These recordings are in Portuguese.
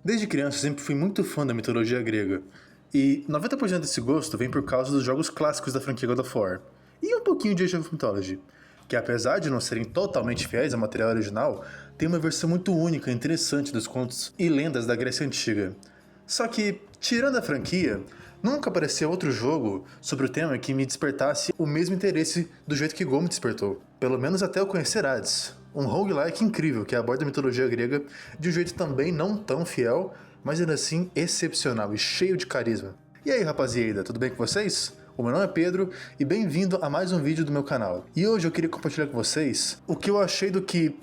Desde criança eu sempre fui muito fã da mitologia grega, e 90% desse gosto vem por causa dos jogos clássicos da franquia God of War, e um pouquinho de Age of Mythology, que apesar de não serem totalmente fiéis ao material original, tem uma versão muito única e interessante dos contos e lendas da Grécia Antiga. Só que, tirando a franquia, nunca apareceu outro jogo sobre o tema que me despertasse o mesmo interesse do jeito que Go me despertou, pelo menos até eu conhecer Hades. Um roguelike incrível que aborda a mitologia grega de um jeito também não tão fiel, mas ainda assim excepcional e cheio de carisma. E aí rapaziada, tudo bem com vocês? O meu nome é Pedro e bem-vindo a mais um vídeo do meu canal. E hoje eu queria compartilhar com vocês o que eu achei do que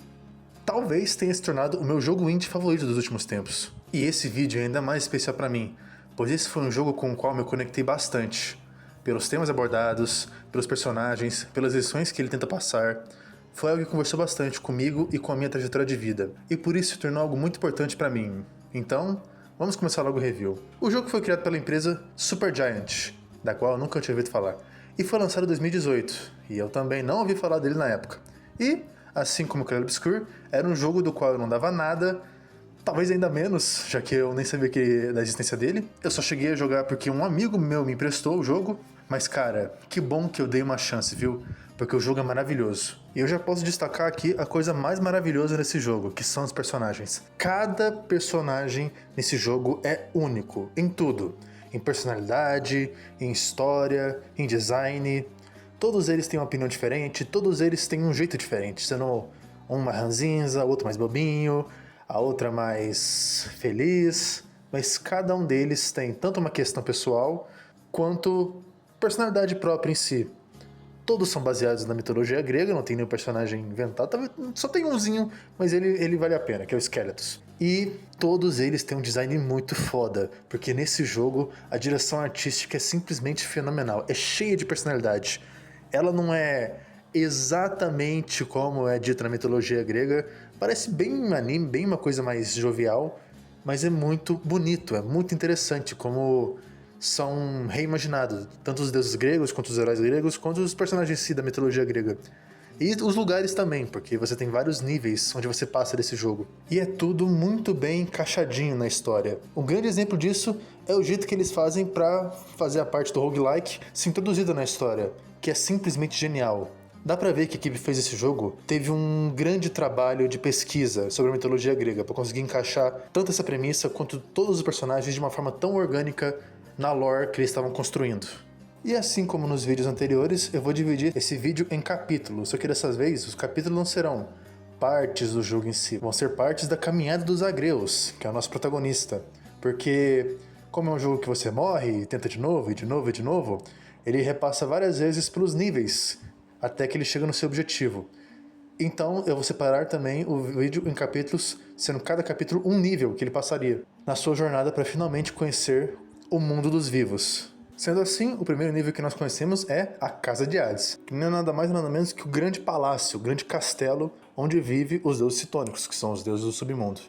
talvez tenha se tornado o meu jogo indie favorito dos últimos tempos. E esse vídeo é ainda mais especial pra mim, pois esse foi um jogo com o qual me conectei bastante. Pelos temas abordados, pelos personagens, pelas lições que ele tenta passar. Foi algo que conversou bastante comigo e com a minha trajetória de vida, e por isso se tornou algo muito importante pra mim. Então, vamos começar logo o review. O jogo foi criado pela empresa Supergiant, da qual eu nunca tinha ouvido falar, e foi lançado em 2018, e eu também não ouvi falar dele na época. E, assim como Clair Obscur, era um jogo do qual eu não dava nada, talvez ainda menos, já que eu nem sabia da existência dele. Eu só cheguei a jogar porque um amigo meu me emprestou o jogo, mas cara, que bom que eu dei uma chance, viu? Porque o jogo é maravilhoso. E eu já posso destacar aqui a coisa mais maravilhosa desse jogo, que são os personagens. Cada personagem nesse jogo é único, em tudo. Em personalidade, em história, em design. Todos eles têm uma opinião diferente, todos eles têm um jeito diferente, sendo um mais ranzinza, outro mais bobinho, a outra mais feliz, mas cada um deles tem tanto uma questão pessoal quanto personalidade própria em si. Todos são baseados na mitologia grega, não tem nenhum personagem inventado, só tem umzinho, mas ele vale a pena, que é o Skeletos. E todos eles têm um design muito foda, porque nesse jogo a direção artística é simplesmente fenomenal, é cheia de personalidade. Ela não é exatamente como é dito na mitologia grega, parece bem um anime, bem uma coisa mais jovial, mas é muito bonito, é muito interessante como são reimaginados, tanto os deuses gregos, quanto os heróis gregos, quanto os personagens em si da mitologia grega. E os lugares também, porque você tem vários níveis onde você passa desse jogo. E é tudo muito bem encaixadinho na história. Um grande exemplo disso é o jeito que eles fazem pra fazer a parte do roguelike se introduzida na história, que é simplesmente genial. Dá pra ver que a equipe que fez esse jogo teve um grande trabalho de pesquisa sobre a mitologia grega para conseguir encaixar tanto essa premissa quanto todos os personagens de uma forma tão orgânica na lore que eles estavam construindo. E assim como nos vídeos anteriores, eu vou dividir esse vídeo em capítulos, só que dessa vez os capítulos não serão partes do jogo em si, vão ser partes da caminhada dos Agreus, que é o nosso protagonista. Porque, como é um jogo que você morre e tenta de novo, e de novo, e de novo, ele repassa várias vezes pelos níveis, até que ele chega no seu objetivo. Então eu vou separar também o vídeo em capítulos, sendo cada capítulo um nível que ele passaria na sua jornada para finalmente conhecer o mundo dos vivos. Sendo assim, o primeiro nível que nós conhecemos é a Casa de Hades, que não é nada mais nada menos que o grande palácio, o grande castelo onde vivem os deuses citônicos, que são os deuses do submundo.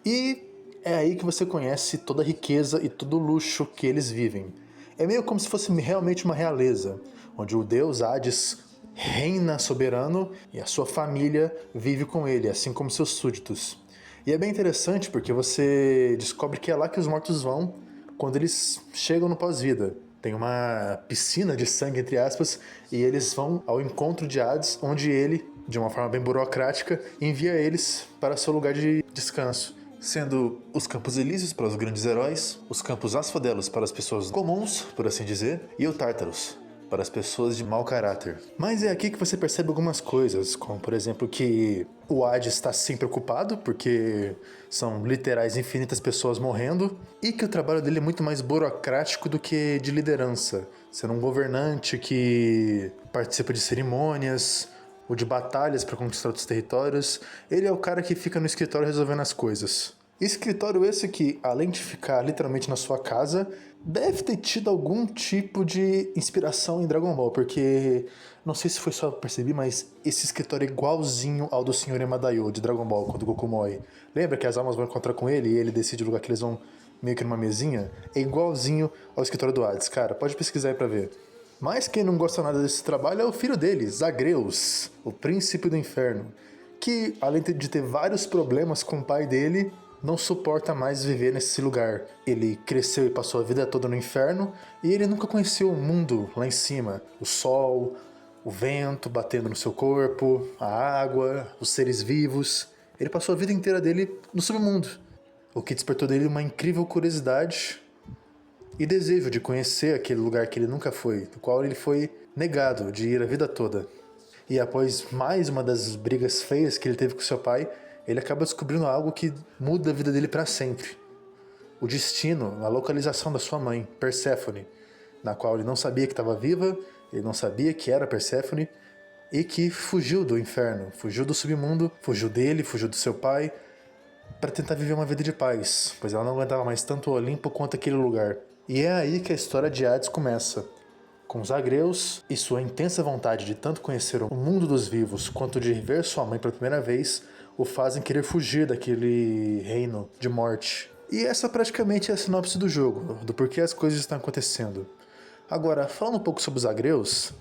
E é aí que você conhece toda a riqueza e todo o luxo que eles vivem. É meio como se fosse realmente uma realeza, onde o deus Hades reina soberano e a sua família vive com ele, assim como seus súditos. E é bem interessante porque você descobre que é lá que os mortos vão quando eles chegam no pós-vida. Tem uma piscina de sangue, entre aspas, e eles vão ao encontro de Hades, onde ele, de uma forma bem burocrática, envia eles para seu lugar de descanso, sendo os Campos Elíseos para os grandes heróis, os Campos Asfodelos para as pessoas comuns, por assim dizer, e o Tártaros para as pessoas de mau caráter. Mas é aqui que você percebe algumas coisas, como por exemplo que o Hades está sempre ocupado, porque são literais infinitas pessoas morrendo, e que o trabalho dele é muito mais burocrático do que de liderança, sendo um governante que participa de cerimônias ou de batalhas para conquistar outros territórios. Ele é o cara que fica no escritório resolvendo as coisas. Escritório esse que, além de ficar literalmente na sua casa, deve ter tido algum tipo de inspiração em Dragon Ball, porque não sei se foi só perceber, mas esse escritório é igualzinho ao do Sr. Emadaio de Dragon Ball, quando o Goku morre. Lembra que as almas vão encontrar com ele e ele decide o lugar que eles vão meio que numa mesinha? É igualzinho ao escritório do Hades, cara, pode pesquisar aí pra ver. Mas quem não gosta nada desse trabalho é o filho dele, Zagreus, o príncipe do inferno, que além de ter vários problemas com o pai dele, não suporta mais viver nesse lugar. Ele cresceu e passou a vida toda no inferno e ele nunca conheceu o mundo lá em cima. O sol, o vento batendo no seu corpo, a água, os seres vivos. Ele passou a vida inteira dele no submundo, o que despertou dele uma incrível curiosidade e desejo de conhecer aquele lugar que ele nunca foi, do qual ele foi negado de ir a vida toda. E após mais uma das brigas feias que ele teve com seu pai, ele acaba descobrindo algo que muda a vida dele para sempre. O destino, a localização da sua mãe, Perséfone, na qual ele não sabia que estava viva, ele não sabia que era Perséfone, e que fugiu do inferno, fugiu do submundo, fugiu dele, fugiu do seu pai, para tentar viver uma vida de paz, pois ela não aguentava mais tanto o Olimpo quanto aquele lugar. E é aí que a história de Hades começa, com Zagreus e sua intensa vontade de tanto conhecer o mundo dos vivos quanto de ver sua mãe pela primeira vez, o fazem querer fugir daquele reino de morte. E essa praticamente é a sinopse do jogo, do porquê as coisas estão acontecendo. Agora, falando um pouco sobre os Zagreus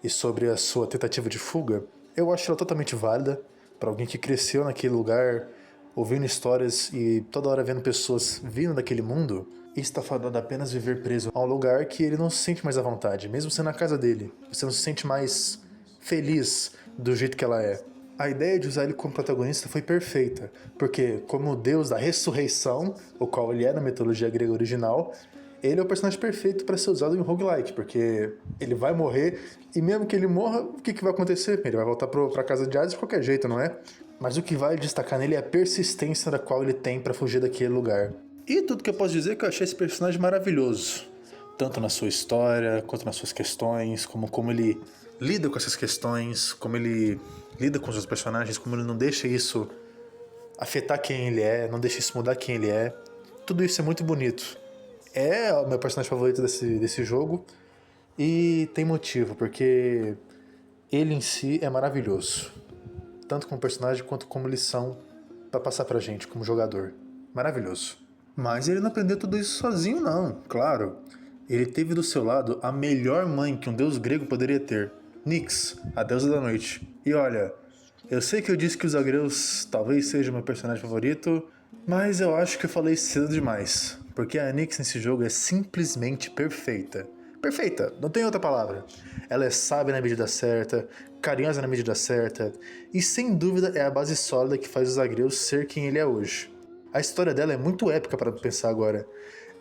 e sobre a sua tentativa de fuga, eu acho ela totalmente válida para alguém que cresceu naquele lugar, ouvindo histórias e toda hora vendo pessoas vindo daquele mundo, e está fadado a apenas viver preso a um lugar que ele não se sente mais à vontade, mesmo sendo a casa dele. Você não se sente mais feliz do jeito que ela é. A ideia de usar ele como protagonista foi perfeita, porque como o deus da ressurreição, o qual ele é na mitologia grega original, ele é o personagem perfeito para ser usado em um roguelike, porque ele vai morrer, e mesmo que ele morra, o que vai acontecer? Ele vai voltar pra casa de Hades de qualquer jeito, não é? Mas o que vai destacar nele é a persistência da qual ele tem para fugir daquele lugar. E tudo que eu posso dizer é que eu achei esse personagem maravilhoso, tanto na sua história, quanto nas suas questões, como ele lida com essas questões, como ele lida com os seus personagens, como ele não deixa isso afetar quem ele é, não deixa isso mudar quem ele é. Tudo isso é muito bonito. É o meu personagem favorito desse jogo e tem motivo, porque ele em si é maravilhoso, tanto como personagem quanto como lição para passar pra gente como jogador. Maravilhoso. Mas ele não aprendeu tudo isso sozinho não, claro. Ele teve do seu lado a melhor mãe que um deus grego poderia ter, Nyx, a deusa da noite. E olha, eu sei que eu disse que os Zagreus talvez seja o meu personagem favorito, mas eu acho que eu falei cedo demais, porque a Nyx nesse jogo é simplesmente perfeita. Perfeita, não tem outra palavra. Ela é sábia na medida certa, carinhosa na medida certa, e sem dúvida é a base sólida que faz os Zagreus ser quem ele é hoje. A história dela é muito épica para pensar agora.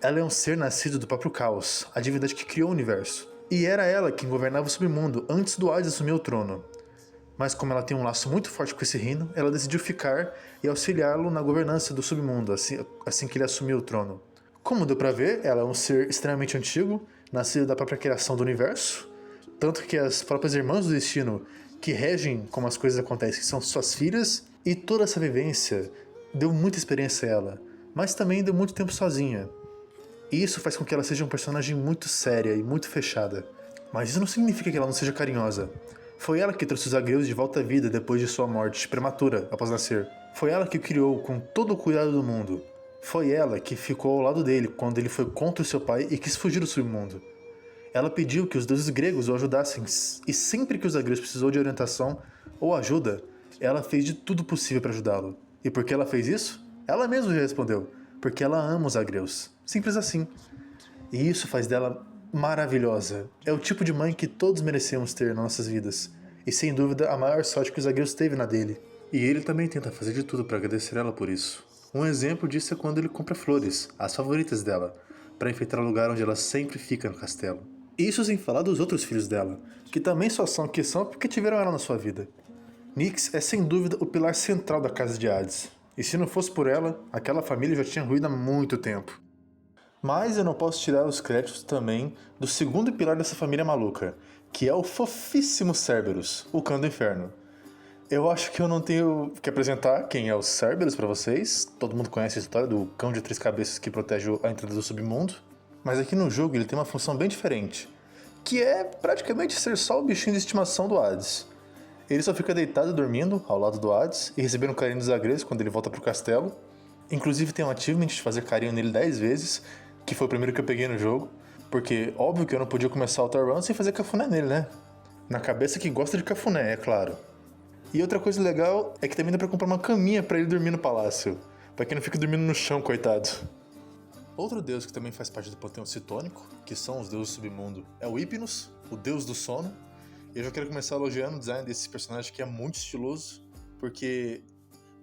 Ela é um ser nascido do próprio caos, a divindade que criou o universo. E era ela quem governava o submundo antes do Hades assumir o trono. Mas como ela tem um laço muito forte com esse reino, ela decidiu ficar e auxiliá-lo na governança do submundo, assim que ele assumiu o trono. Como deu pra ver, ela é um ser extremamente antigo, nascido da própria criação do universo, tanto que as próprias irmãs do destino, que regem como as coisas acontecem, são suas filhas, e toda essa vivência deu muita experiência a ela, mas também deu muito tempo sozinha. E isso faz com que ela seja um personagem muito séria e muito fechada. Mas isso não significa que ela não seja carinhosa. Foi ela que trouxe os Zagreus de volta à vida depois de sua morte prematura após nascer. Foi ela que o criou com todo o cuidado do mundo. Foi ela que ficou ao lado dele quando ele foi contra o seu pai e quis fugir do submundo. Ela pediu que os deuses gregos o ajudassem, e sempre que os Zagreus precisou de orientação ou ajuda, ela fez de tudo possível para ajudá-lo. E por que ela fez isso? Ela mesma já respondeu. Porque ela ama os Zagreus. Simples assim. E isso faz dela maravilhosa. É o tipo de mãe que todos merecemos ter nas nossas vidas. E sem dúvida a maior sorte que os Zagreus teve na dele. E ele também tenta fazer de tudo para agradecer ela por isso. Um exemplo disso é quando ele compra flores, as favoritas dela, para enfeitar o lugar onde ela sempre fica no castelo. Isso sem falar dos outros filhos dela, que também só são o que são porque tiveram ela na sua vida. Nyx é sem dúvida o pilar central da casa de Hades, e se não fosse por ela, aquela família já tinha ruído há muito tempo. Mas eu não posso tirar os créditos também do segundo pilar dessa família maluca, que é o fofíssimo Cerberus, o cão do inferno. Eu acho que eu não tenho que apresentar quem é o Cerberus pra vocês, todo mundo conhece a história do cão de 3 cabeças que protege a entrada do submundo, mas aqui no jogo ele tem uma função bem diferente, que é praticamente ser só o bichinho de estimação do Hades. Ele só fica deitado dormindo ao lado do Hades e recebendo carinho dos Zagreus quando ele volta pro castelo. Inclusive tem um achievement de fazer carinho nele 10 vezes, que foi o primeiro que eu peguei no jogo, porque óbvio que eu não podia começar o Outer Run sem fazer cafuné nele, né? Na cabeça que gosta de cafuné, é claro. E outra coisa legal é que também dá pra comprar uma caminha pra ele dormir no palácio. pra que não fique dormindo no chão, coitado. Outro deus que também faz parte do panteão citônico, que são os deuses do submundo, é o Hypnos, o deus do sono. E eu já quero começar elogiando o design desse personagem que é muito estiloso, porque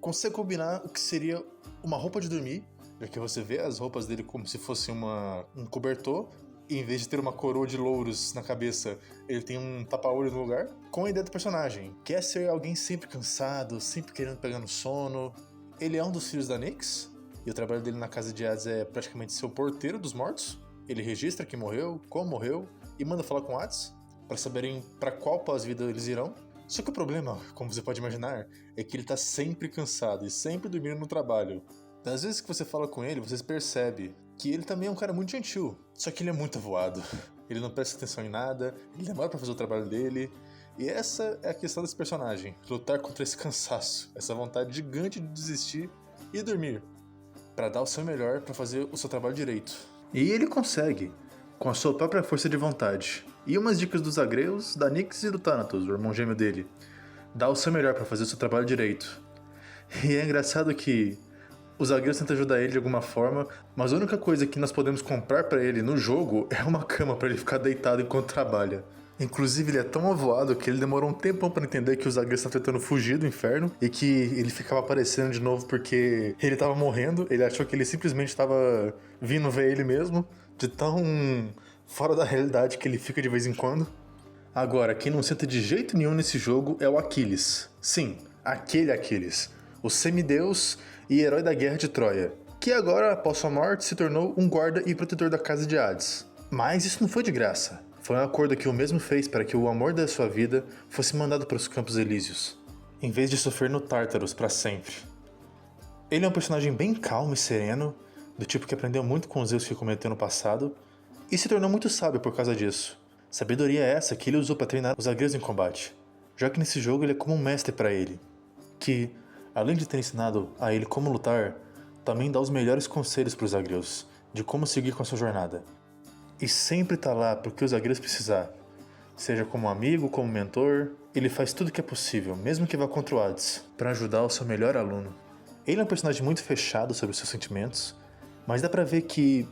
consegue combinar o que seria uma roupa de dormir, já que você vê as roupas dele como se fosse um cobertor, e em vez de ter uma coroa de louros na cabeça, ele tem um tapa-olho no lugar, com a ideia do personagem. Quer ser alguém sempre cansado, sempre querendo pegar no sono. Ele é um dos filhos da Nyx, e o trabalho dele na casa de Hades é praticamente ser o porteiro dos mortos. Ele registra quem morreu, como morreu, e manda falar com Hades, para saberem para qual pós-vida eles irão. Só que o problema, como você pode imaginar, é que ele tá sempre cansado e sempre dormindo no trabalho. Das vezes que você fala com ele, você percebe que ele também é um cara muito gentil, só que ele é muito avoado. Ele não presta atenção em nada, ele demora pra fazer o trabalho dele. E essa é a questão desse personagem, lutar contra esse cansaço, essa vontade gigante de desistir e dormir, para dar o seu melhor para fazer o seu trabalho direito. E ele consegue, com a sua própria força de vontade. E umas dicas dos Agreus, da Nyx e do Thanatos, o irmão gêmeo dele. Dá o seu melhor para fazer o seu trabalho direito. E é engraçado que os Agreus tentam ajudar ele de alguma forma, mas a única coisa que nós podemos comprar para ele no jogo é uma cama para ele ficar deitado enquanto trabalha. Inclusive, ele é tão avoado que ele demorou um tempão para entender que os Agreus estavam tentando fugir do inferno e que ele ficava aparecendo de novo porque ele estava morrendo. Ele achou que ele simplesmente estava vindo ver ele mesmo, de tão fora da realidade que ele fica de vez em quando. Agora, quem não senta de jeito nenhum nesse jogo é o Aquiles. Sim, aquele Aquiles, o semideus e herói da guerra de Troia, que agora, após sua morte, se tornou um guarda e protetor da casa de Hades. Mas isso não foi de graça. Foi um acordo que o mesmo fez para que o amor da sua vida fosse mandado para os Campos Elíseos, em vez de sofrer no Tártaros para sempre. Ele é um personagem bem calmo e sereno, do tipo que aprendeu muito com os erros que cometeu no passado, e se tornou muito sábio por causa disso. Sabedoria essa que ele usou para treinar os Agreus em combate, já que nesse jogo ele é como um mestre para ele, que, além de ter ensinado a ele como lutar, também dá os melhores conselhos para os Agreus, de como seguir com a sua jornada. E sempre tá lá pro que os Agreus precisar. Seja como amigo, como mentor, ele faz tudo que é possível, mesmo que vá contra o Hades, para ajudar o seu melhor aluno. Ele é um personagem muito fechado sobre os seus sentimentos, mas dá pra ver que,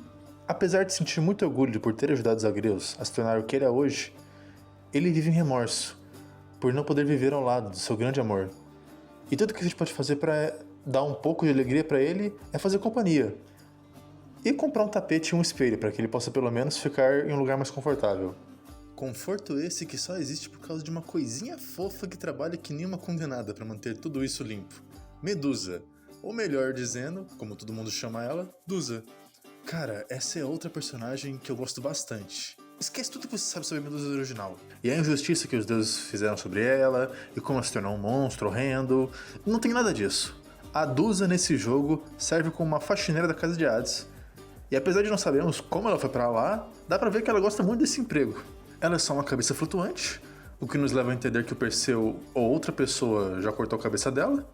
apesar de sentir muito orgulho por ter ajudado os Agreus a se tornar o que ele é hoje, ele vive em remorso, por não poder viver ao lado do seu grande amor. E tudo que a gente pode fazer para dar um pouco de alegria para ele é fazer companhia. E comprar um tapete e um espelho para que ele possa pelo menos ficar em um lugar mais confortável. Conforto esse que só existe por causa de uma coisinha fofa que trabalha que nem uma condenada para manter tudo isso limpo. Medusa. Ou melhor dizendo, como todo mundo chama ela, Dusa. Cara, essa é outra personagem que eu gosto bastante. Esquece tudo que você sabe sobre a Medusa original. E a injustiça que os deuses fizeram sobre ela, e como ela se tornou um monstro horrendo. Não tem nada disso. A Dusa nesse jogo serve como uma faxineira da casa de Hades. E apesar de não sabermos como ela foi pra lá, dá pra ver que ela gosta muito desse emprego. Ela é só uma cabeça flutuante, o que nos leva a entender que o Perseu ou outra pessoa já cortou a cabeça dela.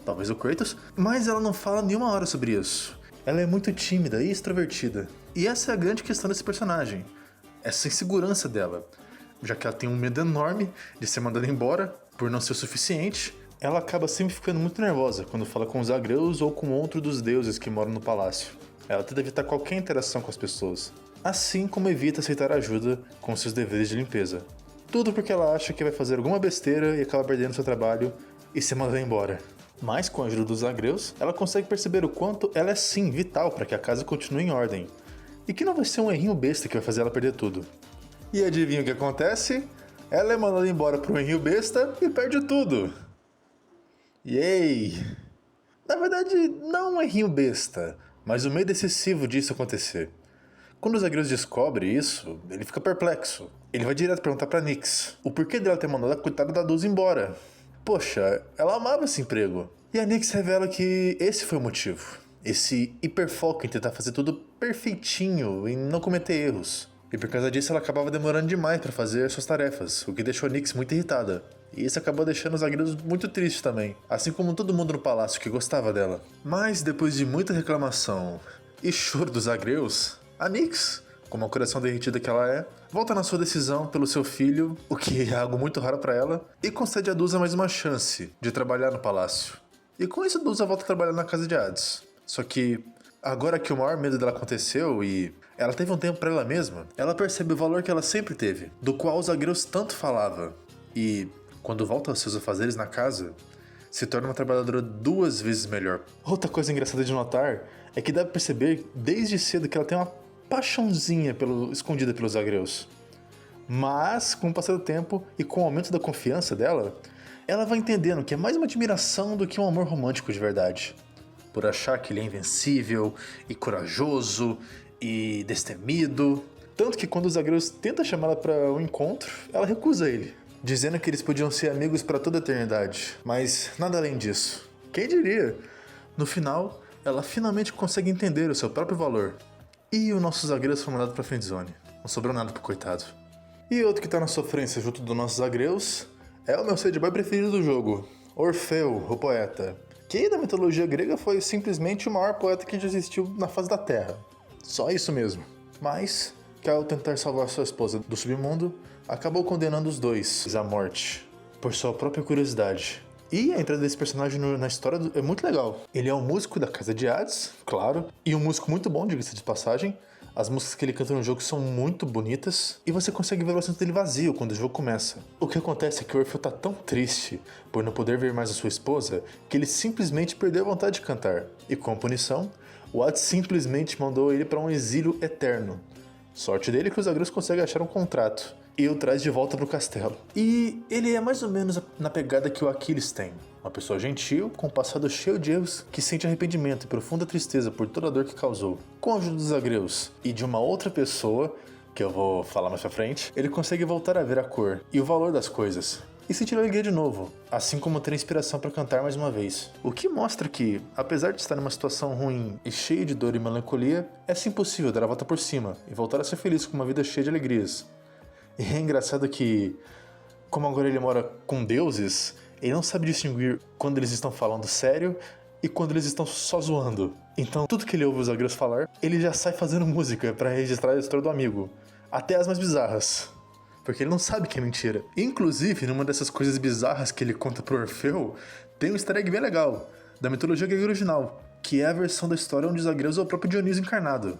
Talvez o Kratos. Mas ela não fala nenhuma hora sobre isso. Ela é muito tímida e extrovertida. E essa é a grande questão desse personagem. Essa insegurança dela. Já que ela tem um medo enorme de ser mandada embora por não ser o suficiente, ela acaba sempre ficando muito nervosa quando fala com os Agreus ou com outro dos deuses que moram no palácio. Ela tenta evitar qualquer interação com as pessoas, assim como evita aceitar ajuda com seus deveres de limpeza. Tudo porque ela acha que vai fazer alguma besteira e acaba perdendo seu trabalho e ser mandada embora. Mas com a ajuda dos Agreus, ela consegue perceber o quanto ela é sim vital para que a casa continue em ordem, e que não vai ser um errinho besta que vai fazer ela perder tudo. E adivinha o que acontece? Ela é mandada embora por um errinho besta e perde tudo. Yay! Na verdade, não um errinho besta, mas o medo excessivo disso acontecer. Quando os Agreus descobrem isso, ele fica perplexo. Ele vai direto perguntar pra Nyx o porquê dela ter mandado a coitada da Dusa embora. Poxa, ela amava esse emprego. E a Nyx revela que esse foi o motivo. Esse hiperfoco em tentar fazer tudo perfeitinho e não cometer erros. E por causa disso ela acabava demorando demais para fazer suas tarefas, o que deixou a Nyx muito irritada. E isso acabou deixando os Agreus muito tristes também, assim como todo mundo no palácio que gostava dela. Mas depois de muita reclamação e choro dos Agreus, a Nyx, como a coração derretida que ela é, volta na sua decisão pelo seu filho, o que é algo muito raro para ela, e concede a Dusa mais uma chance de trabalhar no palácio. E com isso, Dulce volta a trabalhar na casa de Hades. Só que, agora que o maior medo dela aconteceu e ela teve um tempo pra ela mesma, ela percebe o valor que ela sempre teve, do qual os Zagreus tanto falava. E, quando volta aos seus afazeres na casa, se torna uma trabalhadora 2 vezes melhor. Outra coisa engraçada de notar é que dá pra perceber desde cedo que ela tem uma paixãozinha escondida pelos Zagreus. Mas, com o passar do tempo e com o aumento da confiança dela, ela vai entendendo que é mais uma admiração do que um amor romântico de verdade. Por achar que ele é invencível e corajoso e destemido. Tanto que quando os Zagreus tentam chamá-la para um encontro, ela recusa ele, dizendo que eles podiam ser amigos para toda a eternidade. Mas nada além disso. Quem diria? No final, ela finalmente consegue entender o seu próprio valor. E o nosso Zagreus foi mandado pra friendzone. Não sobrou nada pro coitado. E outro que tá na sofrência junto dos nossos Zagreus é o meu sad boy preferido do jogo, Orfeu, o poeta. Que da mitologia grega foi simplesmente o maior poeta que já existiu na face da Terra. Só isso mesmo. Mas, que ao tentar salvar sua esposa do submundo, acabou condenando os dois à morte, por sua própria curiosidade. E a entrada desse personagem na história é muito legal. Ele é um músico da casa de Hades, claro, e um músico muito bom, diga-se de passagem. As músicas que ele canta no jogo são muito bonitas, e você consegue ver o assento dele vazio quando o jogo começa. O que acontece é que o Orfeu tá tão triste por não poder ver mais a sua esposa, que ele simplesmente perdeu a vontade de cantar. E como punição, o Hades simplesmente mandou ele para um exílio eterno. Sorte dele que os Zagreus conseguem achar um contrato e o traz de volta pro castelo. E ele é mais ou menos na pegada que o Aquiles tem. Uma pessoa gentil, com um passado cheio de erros, que sente arrependimento e profunda tristeza por toda a dor que causou. Com a ajuda dos Zagreus e de uma outra pessoa, que eu vou falar mais pra frente, ele consegue voltar a ver a cor e o valor das coisas. E sentir alegria de novo, assim como ter inspiração para cantar mais uma vez. O que mostra que, apesar de estar numa situação ruim e cheia de dor e melancolia, é sim possível dar a volta por cima e voltar a ser feliz com uma vida cheia de alegrias. E é engraçado que, como agora ele mora com deuses, ele não sabe distinguir quando eles estão falando sério e quando eles estão só zoando. Então, tudo que ele ouve os Zagreus falar, ele já sai fazendo música para registrar a história do amigo. Até as mais bizarras. Porque ele não sabe que é mentira. Inclusive, numa dessas coisas bizarras que ele conta pro Orfeu, tem um easter egg bem legal, da mitologia grega original, que é a versão da história onde Zagreus é o próprio Dionísio encarnado,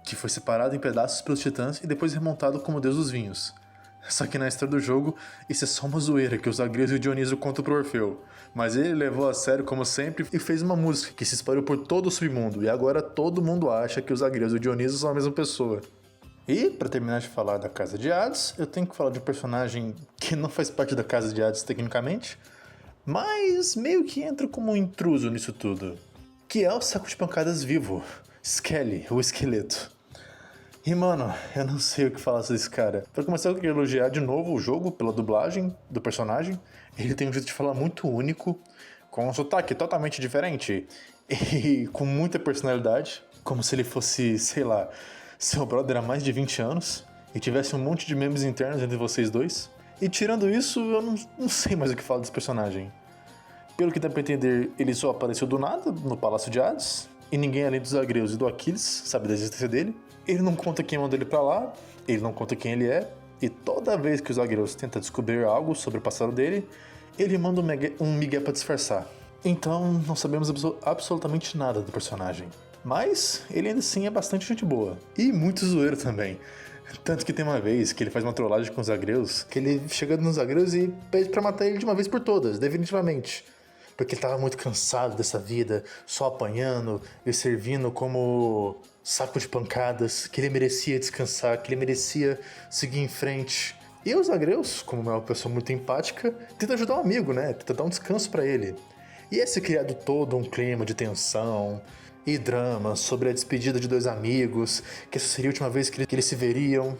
que foi separado em pedaços pelos titãs e depois remontado como deus dos vinhos. Só que na história do jogo, isso é só uma zoeira que os Zagreus e o Dionísio contam pro Orfeu. Mas ele levou a sério como sempre e fez uma música que se espalhou por todo o submundo, e agora todo mundo acha que os Zagreus e o Dionísio são a mesma pessoa. E, pra terminar de falar da Casa de Hades, eu tenho que falar de um personagem que não faz parte da Casa de Hades tecnicamente, mas meio que entra como um intruso nisso tudo, que é o saco de pancadas vivo, Skelly, o esqueleto. E mano, eu não sei o que falar sobre esse cara. Pra começar, eu queria elogiar de novo o jogo pela dublagem do personagem. Ele tem um jeito de falar muito único, com um sotaque totalmente diferente e com muita personalidade, como se ele fosse, sei lá, seu brother há mais de 20 anos e tivesse um monte de memes internos entre vocês dois. E tirando isso, eu não sei mais o que falar desse personagem. Pelo que dá pra entender, ele só apareceu do nada no Palácio de Hades, e ninguém além dos Zagreus e do Aquiles sabe da existência dele. Ele não conta quem mandou ele pra lá, ele não conta quem ele é, e toda vez que os Zagreus tentam descobrir algo sobre o passado dele, ele manda um migué pra disfarçar. Então, não sabemos absolutamente nada do personagem. Mas ele ainda assim é bastante gente boa. E muito zoeiro também. Tanto que tem uma vez que ele faz uma trollagem com os Zagreus, que ele chega nos Zagreus e pede pra matar ele de uma vez por todas, definitivamente. Porque ele tava muito cansado dessa vida, só apanhando e servindo como saco de pancadas, que ele merecia descansar, que ele merecia seguir em frente. E os Zagreus, como é uma pessoa muito empática, tenta ajudar um amigo, né? Tenta dar um descanso pra ele. E esse criado todo um clima de tensão e drama sobre a despedida de dois amigos, que essa seria a última vez que eles se veriam.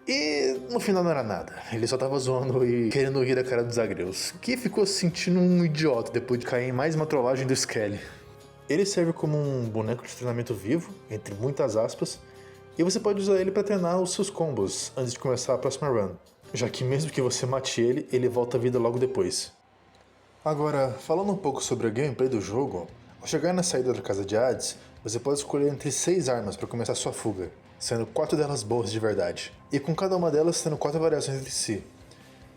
E no final não era nada, ele só tava zoando e querendo rir da cara dos Zagreus, que ficou se sentindo um idiota depois de cair em mais uma trollagem do Skelly. Ele serve como um boneco de treinamento vivo, entre muitas aspas, e você pode usar ele para treinar os seus combos antes de começar a próxima run, já que mesmo que você mate ele, ele volta à vida logo depois. Agora, falando um pouco sobre a gameplay do jogo, ao chegar na saída da Casa de Hades, você pode escolher entre 6 armas para começar sua fuga, sendo 4 delas boas de verdade, e com cada uma delas tendo 4 variações entre si.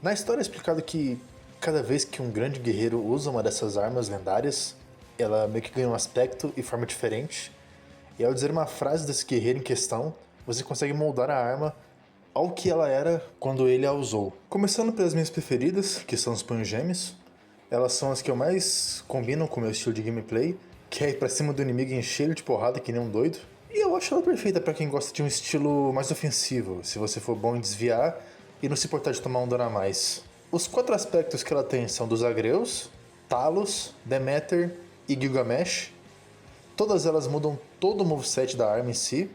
Na história é explicado que cada vez que um grande guerreiro usa uma dessas armas lendárias, ela meio que ganha um aspecto e forma diferente. E ao dizer uma frase desse guerreiro em questão, você consegue moldar a arma ao que ela era quando ele a usou. Começando pelas minhas preferidas, que são os punhos gêmeos. Elas são as que eu mais combinam com o meu estilo de gameplay, que é ir pra cima do inimigo e encher ele de porrada que nem um doido. E eu acho ela perfeita pra quem gosta de um estilo mais ofensivo, se você for bom em desviar e não se importar de tomar um dano a mais. Os 4 aspectos que ela tem são dos Agreus, Talos, Demeter e Gilgamesh. Todas elas mudam todo o moveset da arma em si,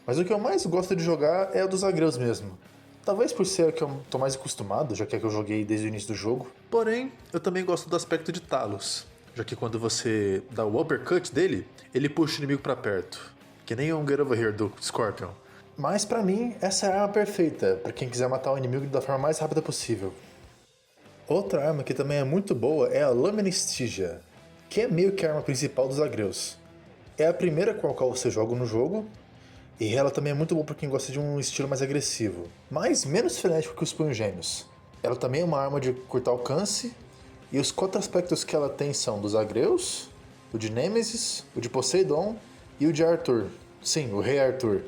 mas o que eu mais gosto de jogar é a dos Agreus mesmo. Talvez por ser a que eu tô mais acostumado, já que é a que eu joguei desde o início do jogo. Porém, eu também gosto do aspecto de Talos, já que quando você dá o uppercut dele, ele puxa o inimigo pra perto. Que nem o Get Over Here do Scorpion. Mas pra mim, essa é a arma perfeita, pra quem quiser matar o inimigo da forma mais rápida possível. Outra arma que também é muito boa é a Lâmina Stygia, que é meio que a arma principal dos Agreus. É a primeira com a qual você joga no jogo, e ela também é muito boa pra quem gosta de um estilo mais agressivo, mas menos frenético que os punhos gêmeos. Ela também é uma arma de curto alcance, e os 4 aspectos que ela tem são dos Agreus, o de Nemesis, o de Poseidon e o de Arthur. Sim, o Rei Arthur.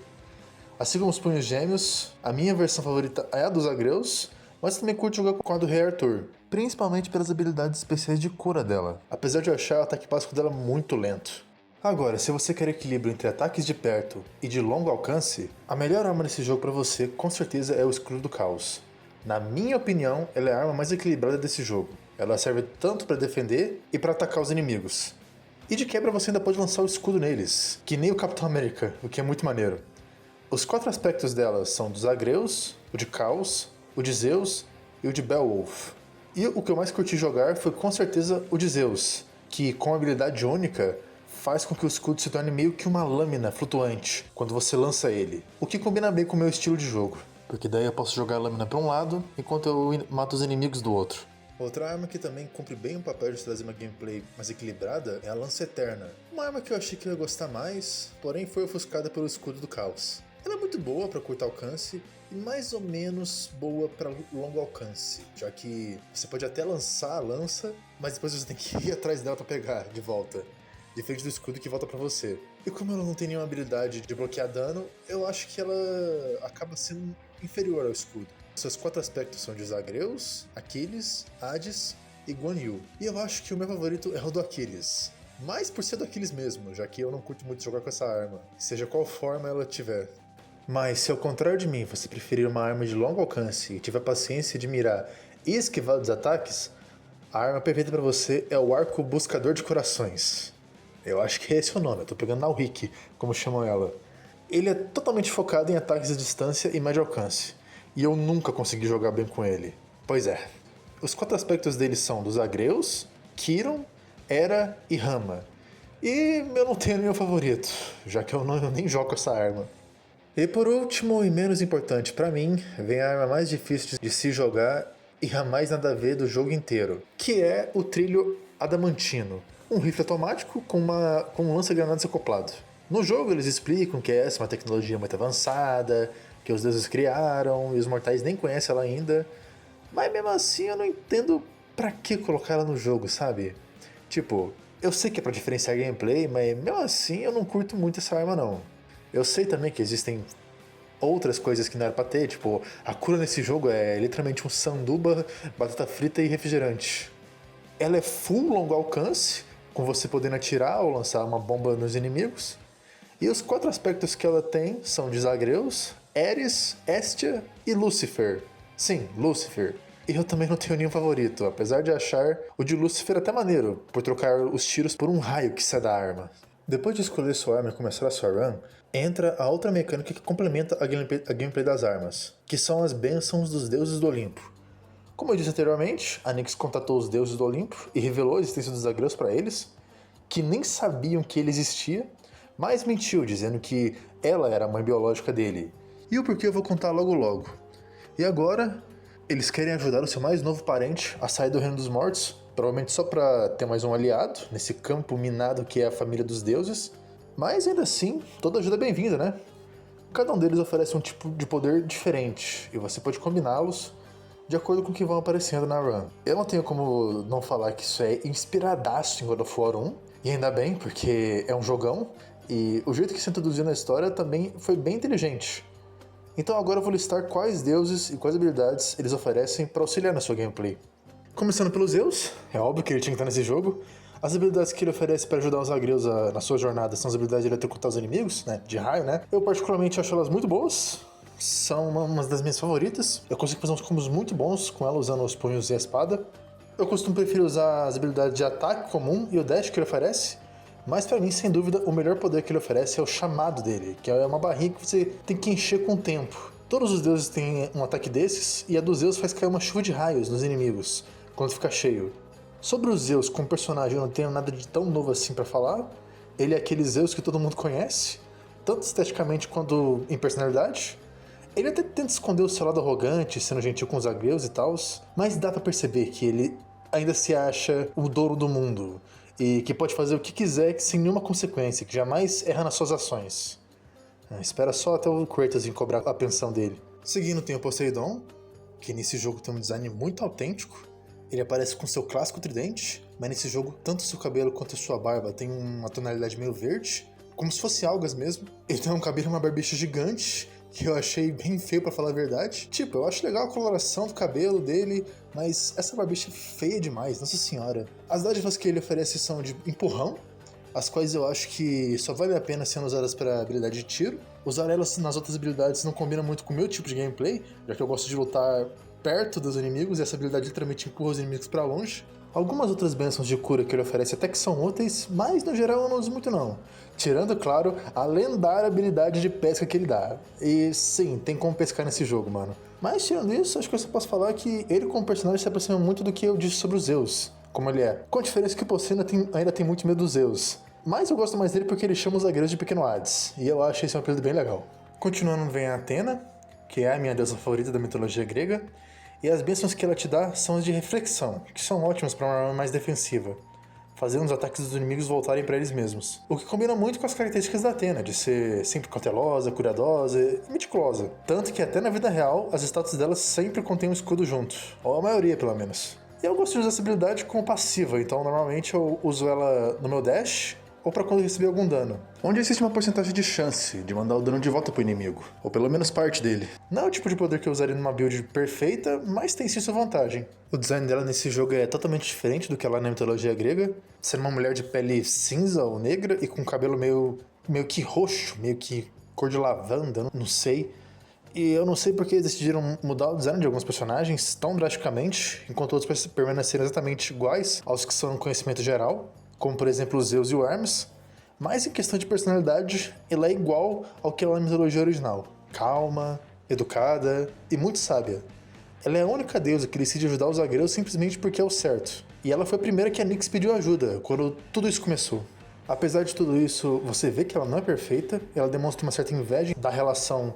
Assim como os punhos gêmeos, a minha versão favorita é a dos Agreus, mas também curto jogar com a do Rei Arthur, principalmente pelas habilidades especiais de cura dela, apesar de eu achar o ataque básico dela muito lento. Agora, se você quer equilíbrio entre ataques de perto e de longo alcance, a melhor arma nesse jogo pra você com certeza é o Escudo do Caos. Na minha opinião, ela é a arma mais equilibrada desse jogo. Ela serve tanto pra defender e pra atacar os inimigos. E de quebra você ainda pode lançar o escudo neles, que nem o Capitão América, o que é muito maneiro. Os 4 aspectos dela são dos Agreus, o de Caos, o de Zeus e o de Beowulf. E o que eu mais curti jogar foi com certeza o de Zeus, que com habilidade única faz com que o escudo se torne meio que uma lâmina flutuante quando você lança ele, o que combina bem com o meu estilo de jogo, porque daí eu posso jogar a lâmina para um lado enquanto eu mato os inimigos do outro. Outra arma que também cumpre bem o papel de trazer uma gameplay mais equilibrada é a Lança Eterna, uma arma que eu achei que eu ia gostar mais, porém foi ofuscada pelo Escudo do Caos. Ela é muito boa para curto alcance e mais ou menos boa para longo alcance, já que você pode até lançar a lança, mas depois você tem que ir atrás dela para pegar de volta, diferente do escudo que volta para você. E como ela não tem nenhuma habilidade de bloquear dano, eu acho que ela acaba sendo inferior ao escudo. Seus 4 aspectos são de Zagreus, Aquiles, Hades e Guan Yu. E eu acho que o meu favorito é o do Aquiles. Mais por ser do Aquiles mesmo, já que eu não curto muito jogar com essa arma, seja qual forma ela tiver. Mas se ao contrário de mim você preferir uma arma de longo alcance e tiver paciência de mirar e esquivar dos ataques, a arma perfeita para você é o Arco Buscador de Corações. Eu acho que é esse o nome, eu tô pegando na Wiki, como chamam ela. Ele é totalmente focado em ataques à distância e médio alcance, e eu nunca consegui jogar bem com ele. Pois é. Os 4 aspectos dele são dos Agreus, Kiron, Hera e Rama. E eu não tenho nenhum favorito, já que eu nem jogo com essa arma. E por último e menos importante pra mim, vem a arma mais difícil de se jogar e a mais nada a ver do jogo inteiro, que é o Trilho Adamantino, um rifle automático com um lança-granadas acoplado. No jogo eles explicam que essa é uma tecnologia muito avançada, que os deuses criaram e os mortais nem conhecem ela ainda, mas mesmo assim eu não entendo pra que colocar ela no jogo, sabe? Tipo, eu sei que é pra diferenciar gameplay, mas mesmo assim eu não curto muito essa arma não. Eu sei também que existem outras coisas que não era pra ter, tipo, a cura nesse jogo é literalmente um sanduba, batata frita e refrigerante. Ela é full longo alcance, com você podendo atirar ou lançar uma bomba nos inimigos. E os 4 aspectos que ela tem são de Zagreus, Ares, Hestia e Lúcifer. Sim, Lúcifer. E eu também não tenho nenhum favorito, apesar de achar o de Lúcifer até maneiro, por trocar os tiros por um raio que sai da arma. Depois de escolher sua arma e começar a sua run, entra a outra mecânica que complementa a gameplay das armas, que são as bênçãos dos deuses do Olimpo. Como eu disse anteriormente, a Nyx contatou os deuses do Olimpo e revelou a existência dos Zagreus para eles, que nem sabiam que ele existia, mas mentiu dizendo que ela era a mãe biológica dele. E o porquê eu vou contar logo logo. E agora, eles querem ajudar o seu mais novo parente a sair do Reino dos Mortos, provavelmente só pra ter mais um aliado nesse campo minado que é a família dos deuses, mas ainda assim, toda ajuda é bem-vinda, né? Cada um deles oferece um tipo de poder diferente, e você pode combiná-los de acordo com o que vão aparecendo na run. Eu não tenho como não falar que isso é inspiradaço em God of War 1, E ainda bem, porque é um jogão, e o jeito que se introduziu na história também foi bem inteligente. Então agora eu vou listar quais deuses e quais habilidades eles oferecem para auxiliar na sua gameplay. Começando pelo Zeus, é óbvio que ele tinha que estar nesse jogo. As habilidades que ele oferece para ajudar os agreus na sua jornada são as habilidades de eletrocutar os inimigos, né, de raio, né? Eu particularmente acho elas muito boas, são uma das minhas favoritas. Eu consigo fazer uns combos muito bons com ela usando os punhos e a espada. Eu costumo preferir usar as habilidades de ataque comum e o dash que ele oferece, mas pra mim, sem dúvida, o melhor poder que ele oferece é o chamado dele, que é uma barrinha que você tem que encher com o tempo. Todos os deuses têm um ataque desses, e a do Zeus faz cair uma chuva de raios nos inimigos, quando fica cheio. Sobre o Zeus como personagem, eu não tenho nada de tão novo assim pra falar. Ele é aquele Zeus que todo mundo conhece, tanto esteticamente quanto em personalidade. Ele até tenta esconder o seu lado arrogante, sendo gentil com os agreus e tal, mas dá pra perceber que ele ainda se acha o dono do mundo, e que pode fazer o que quiser sem nenhuma consequência, que jamais erra nas suas ações. Espera só até o Kratos vir cobrar a pensão dele. Seguindo tem o Poseidon, que nesse jogo tem um design muito autêntico. Ele aparece com seu clássico tridente, mas nesse jogo tanto seu cabelo quanto sua barba tem uma tonalidade meio verde, como se fosse algas mesmo. Ele tem um cabelo e uma barbicha gigante, que eu achei bem feio pra falar a verdade. Tipo, eu acho legal a coloração do cabelo dele, mas essa barbicha é feia demais, nossa senhora. As dádivas que ele oferece são de empurrão, as quais eu acho que só vale a pena sendo usadas para habilidade de tiro. Usar elas nas outras habilidades não combina muito com o meu tipo de gameplay, já que eu gosto de lutar perto dos inimigos e essa habilidade literalmente empurra os inimigos para longe. Algumas outras bênçãos de cura que ele oferece até que são úteis, mas no geral eu não uso muito não. Tirando, claro, a lendária habilidade de pesca que ele dá. E sim, tem como pescar nesse jogo, mano. Mas tirando isso, acho que eu só posso falar que ele como personagem se aproxima muito do que eu disse sobre o Zeus, como ele é. Com a diferença que o Poseidon ainda tem muito medo do Zeus. Mas eu gosto mais dele porque ele chama os agreus de Pequeno Hades, e eu acho esse um apelido bem legal. Continuando vem a Athena, que é a minha deusa favorita da mitologia grega, e as bênçãos que ela te dá são as de reflexão, que são ótimas para uma arma mais defensiva, fazendo os ataques dos inimigos voltarem para eles mesmos. O que combina muito com as características da Athena, de ser sempre cautelosa, cuidadosa e meticulosa. Tanto que até na vida real, as estátuas dela sempre contêm um escudo junto, ou a maioria pelo menos. E eu gosto de usar essa habilidade como passiva, então normalmente eu uso ela no meu dash, ou para quando receber algum dano, onde existe uma porcentagem de chance de mandar o dano de volta pro inimigo, ou pelo menos parte dele. Não é o tipo de poder que eu usaria numa build perfeita, mas tem sim sua vantagem. O design dela nesse jogo é totalmente diferente do que ela é na mitologia grega, sendo uma mulher de pele cinza ou negra e com cabelo meio que roxo, meio que cor de lavanda, não sei. E eu não sei porque eles decidiram mudar o design de alguns personagens tão drasticamente, enquanto outros permaneceram exatamente iguais aos que são no conhecimento geral, como por exemplo os Zeus e o Hermes, mas em questão de personalidade, ela é igual ao que ela é na mitologia original. Calma, educada e muito sábia. Ela é a única deusa que decide ajudar os agreus simplesmente porque é o certo. E ela foi a primeira que a Nyx pediu ajuda, quando tudo isso começou. Apesar de tudo isso, você vê que ela não é perfeita, ela demonstra uma certa inveja da relação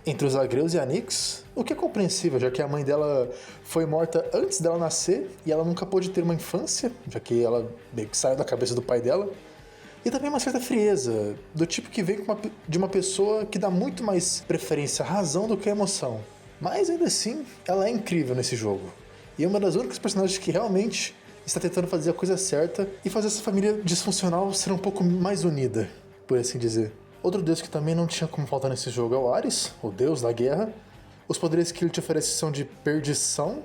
entre os agreus e a Nyx, o que é compreensível, já que a mãe dela foi morta antes dela nascer e ela nunca pôde ter uma infância, já que ela meio que saiu da cabeça do pai dela. E também uma certa frieza, do tipo que vem de uma pessoa que dá muito mais preferência à razão do que à emoção. Mas ainda assim, ela é incrível nesse jogo. E é uma das únicas personagens que realmente está tentando fazer a coisa certa e fazer essa família disfuncional ser um pouco mais unida, por assim dizer. Outro deus que também não tinha como faltar nesse jogo é o Ares, o deus da guerra. Os poderes que ele te oferece são de perdição,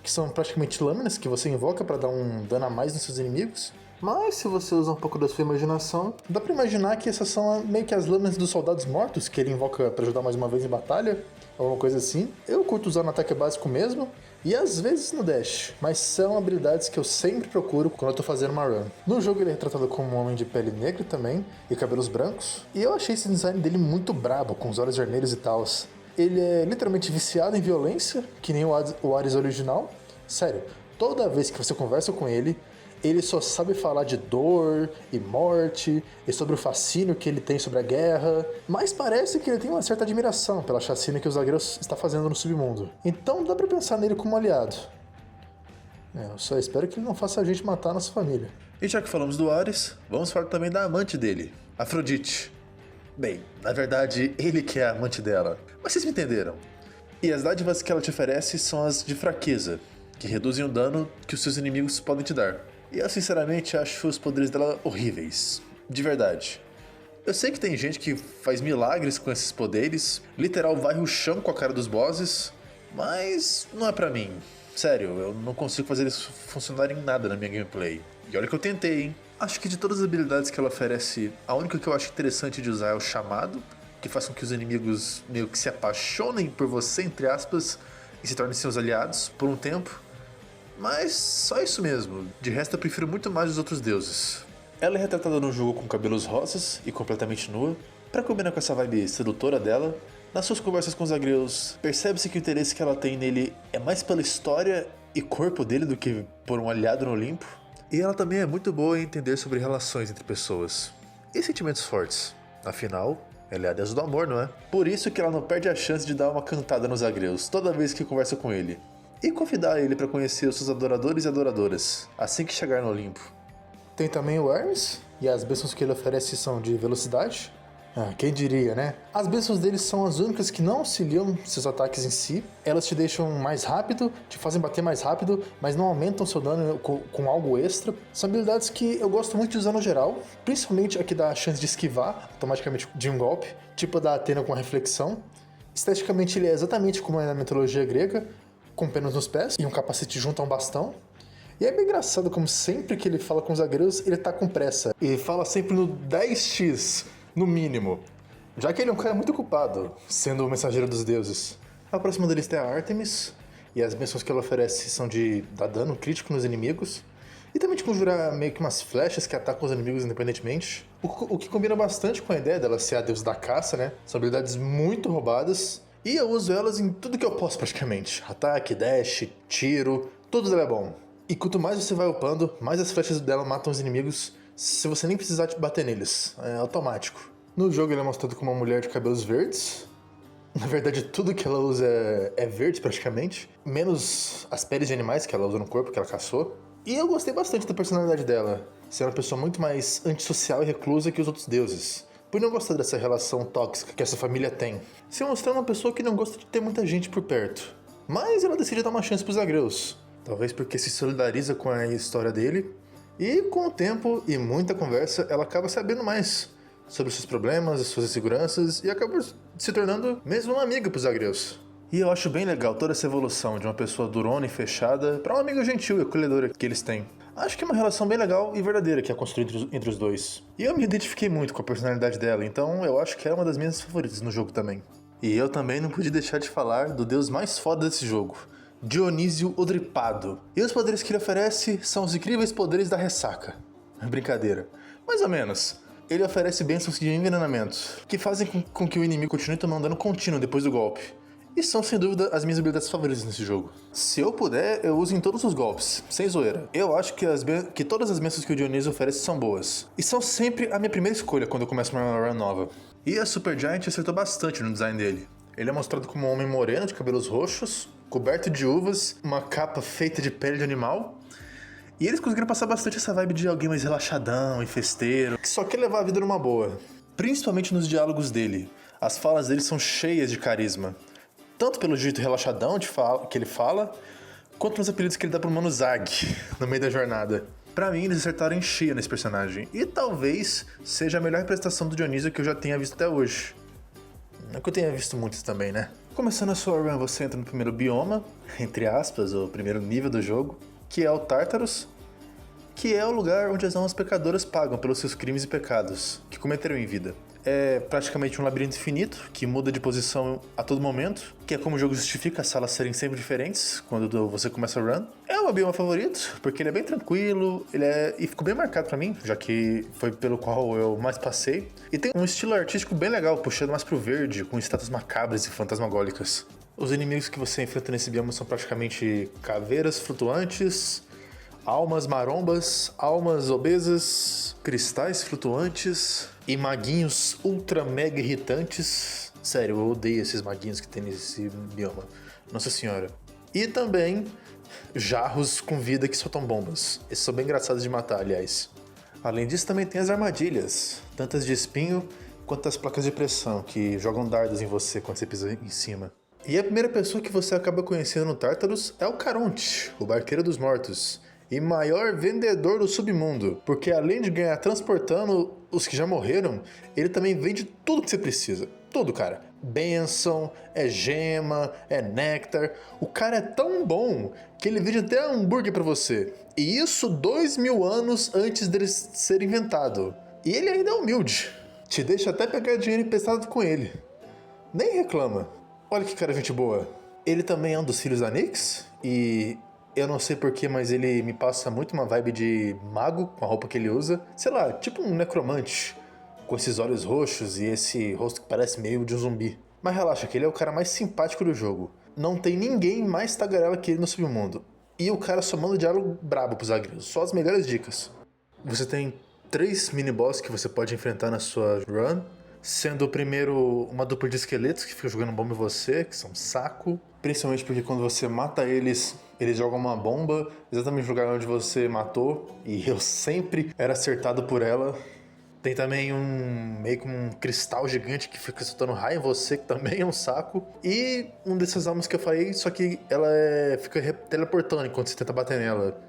que são praticamente lâminas que você invoca para dar um dano a mais nos seus inimigos. Mas se você usar um pouco da sua imaginação, dá pra imaginar que essas são meio que as lâminas dos soldados mortos, que ele invoca para ajudar mais uma vez em batalha, alguma coisa assim. Eu curto usar no ataque básico mesmo, e às vezes no dash, mas são habilidades que eu sempre procuro quando eu tô fazendo uma run. No jogo ele é retratado como um homem de pele negra também, e cabelos brancos, e eu achei esse design dele muito brabo, com os olhos vermelhos e tal. Ele é literalmente viciado em violência, que nem o Ares original. Sério, toda vez que você conversa com ele só sabe falar de dor e morte e sobre o fascínio que ele tem sobre a guerra, mas parece que ele tem uma certa admiração pela chacina que os agreus está fazendo no submundo. Então dá pra pensar nele como aliado. Eu só espero que ele não faça a gente matar a nossa família. E já que falamos do Ares, vamos falar também da amante dele, Afrodite. Bem, na verdade, ele que é a amante dela, mas vocês me entenderam. E as dádivas que ela te oferece são as de fraqueza, que reduzem o dano que os seus inimigos podem te dar. E eu sinceramente acho os poderes dela horríveis. De verdade. Eu sei que tem gente que faz milagres com esses poderes, literal varre o chão com a cara dos bosses, mas não é pra mim. Sério, eu não consigo fazer isso funcionar em nada na minha gameplay. E olha que eu tentei, hein? Acho que de todas as habilidades que ela oferece, a única que eu acho interessante de usar é o chamado, que faz com que os inimigos meio que se apaixonem por você, entre aspas, e se tornem seus aliados por um tempo. Mas só isso mesmo. De resto eu prefiro muito mais os outros deuses. Ela é retratada no jogo com cabelos rosas e completamente nua, pra combinar com essa vibe sedutora dela. Nas suas conversas com os agreus, percebe-se que o interesse que ela tem nele é mais pela história e corpo dele do que por um aliado no Olimpo. E ela também é muito boa em entender sobre relações entre pessoas e sentimentos fortes. Afinal, ela é a deusa do amor, não é? Por isso que ela não perde a chance de dar uma cantada nos agreus toda vez que conversa com ele. E convidar ele para conhecer os seus adoradores e adoradoras, assim que chegar no Olimpo. Tem também o Hermes, e as bênçãos que ele oferece são de velocidade. Quem diria, né? As bênçãos dele são as únicas que não auxiliam seus ataques em si. Elas te deixam mais rápido, te fazem bater mais rápido, mas não aumentam seu dano com algo extra. São habilidades que eu gosto muito de usar no geral, principalmente a que dá a chance de esquivar automaticamente de um golpe, tipo a da Athena com a reflexão. Esteticamente ele é exatamente como é na mitologia grega, com penas nos pés e um capacete junto a um bastão. E é bem engraçado como sempre que ele fala com os agreus, ele tá com pressa. E fala sempre no 10x, no mínimo. Já que ele é um cara muito ocupado, sendo o mensageiro dos deuses. A próxima deles é a Artemis, e as bênçãos que ela oferece são de dar dano crítico nos inimigos, e também de conjurar meio que umas flechas que atacam os inimigos independentemente. O que combina bastante com a ideia dela ser a deusa da caça, né? São habilidades muito roubadas, e eu uso elas em tudo que eu posso praticamente. Ataque, dash, tiro, tudo dela é bom. E quanto mais você vai upando, mais as flechas dela matam os inimigos, se você nem precisar bater neles. É automático. No jogo ele é mostrado como uma mulher de cabelos verdes. Na verdade, tudo que ela usa é verde praticamente, menos as peles de animais que ela usa no corpo, que ela caçou. E eu gostei bastante da personalidade dela, ser uma pessoa muito mais antissocial e reclusa que os outros deuses, por não gostar dessa relação tóxica que essa família tem. Se mostrando uma pessoa que não gosta de ter muita gente por perto. Mas ela decide dar uma chance pros agreus. Talvez porque se solidariza com a história dele. E com o tempo e muita conversa, ela acaba sabendo mais sobre os seus problemas, as suas inseguranças, e acaba se tornando mesmo uma amiga pros agreus. E eu acho bem legal toda essa evolução de uma pessoa durona e fechada para uma amiga gentil e acolhedora que eles têm. Acho que é uma relação bem legal e verdadeira que é construída entre os dois. E eu me identifiquei muito com a personalidade dela, então eu acho que é uma das minhas favoritas no jogo também. E eu também não pude deixar de falar do deus mais foda desse jogo, Dionísio o Dripado. E os poderes que ele oferece são os incríveis poderes da ressaca. Brincadeira. Mais ou menos. Ele oferece bênçãos de envenenamento, que fazem com que o inimigo continue tomando dano contínuo depois do golpe. E são, sem dúvida, as minhas habilidades favoritas nesse jogo. Se eu puder, eu uso em todos os golpes, sem zoeira. Eu acho que todas as bênçãos que o Dionísio oferece são boas. E são sempre a minha primeira escolha quando eu começo uma run nova. E a Supergiant acertou bastante no design dele. Ele é mostrado como um homem moreno de cabelos roxos, coberto de uvas, uma capa feita de pele de animal. E eles conseguiram passar bastante essa vibe de alguém mais relaxadão e festeiro, que só quer levar a vida numa boa. Principalmente nos diálogos dele. As falas dele são cheias de carisma. Tanto pelo jeito relaxadão que ele fala, quanto nos apelidos que ele dá pro Mano Zag no meio da jornada. Pra mim, eles acertaram em cheio nesse personagem. E talvez seja a melhor prestação do Dionísio que eu já tenha visto até hoje. Não que eu tenha visto muitos também, né? Começando a sua run, você entra no primeiro bioma, entre aspas, o primeiro nível do jogo, que é o Tartarus, que é o lugar onde as almas pecadoras pagam pelos seus crimes e pecados que cometeram em vida. É praticamente um labirinto infinito, que muda de posição a todo momento, que é como o jogo justifica as salas serem sempre diferentes quando você começa a run. É o meu bioma favorito, porque ele é bem tranquilo, e ficou bem marcado pra mim, já que foi pelo qual eu mais passei. E tem um estilo artístico bem legal, puxando mais pro verde, com estátuas macabras e fantasmagólicas. Os inimigos que você enfrenta nesse bioma são praticamente caveiras flutuantes, almas marombas, almas obesas, cristais flutuantes e maguinhos ultra mega irritantes. Sério, eu odeio esses maguinhos que tem nesse bioma. Nossa senhora. E também jarros com vida que soltam bombas. Esses são bem engraçados de matar, aliás. Além disso, também tem as armadilhas, tantas de espinho quanto as placas de pressão, que jogam dardos em você quando você pisa em cima. E a primeira pessoa que você acaba conhecendo no Tartarus é o Caronte, o Barqueiro dos Mortos. e maior vendedor do submundo, porque além de ganhar transportando os que já morreram, ele também vende tudo que você precisa. Tudo, cara. Bênção, é gema, é néctar. O cara é tão bom que ele vende até hambúrguer pra você. E isso 2000 anos antes dele ser inventado. E ele ainda é humilde. Te deixa até pegar dinheiro emprestado com ele. Nem reclama. Olha que cara gente boa. Ele também é um dos filhos da Nyx. E eu não sei porquê, mas ele me passa muito uma vibe de mago com a roupa que ele usa. Sei lá, tipo um necromante. Com esses olhos roxos e esse rosto que parece meio de um zumbi. Mas relaxa, que ele é o cara mais simpático do jogo. Não tem ninguém mais tagarela que ele no submundo. E o cara só manda diálogo brabo pros agrios. Só as melhores dicas. Você tem 3 mini-boss que você pode enfrentar na sua run. Sendo o primeiro uma dupla de esqueletos que fica jogando bomba em você, que são um saco. Principalmente porque quando você mata eles, eles jogam uma bomba exatamente no lugar onde você matou. E eu sempre era acertado por ela. Tem também meio que um cristal gigante que fica soltando raio em você, que também é um saco. E um dessas almas que eu falei, só que ela fica teleportando enquanto você tenta bater nela.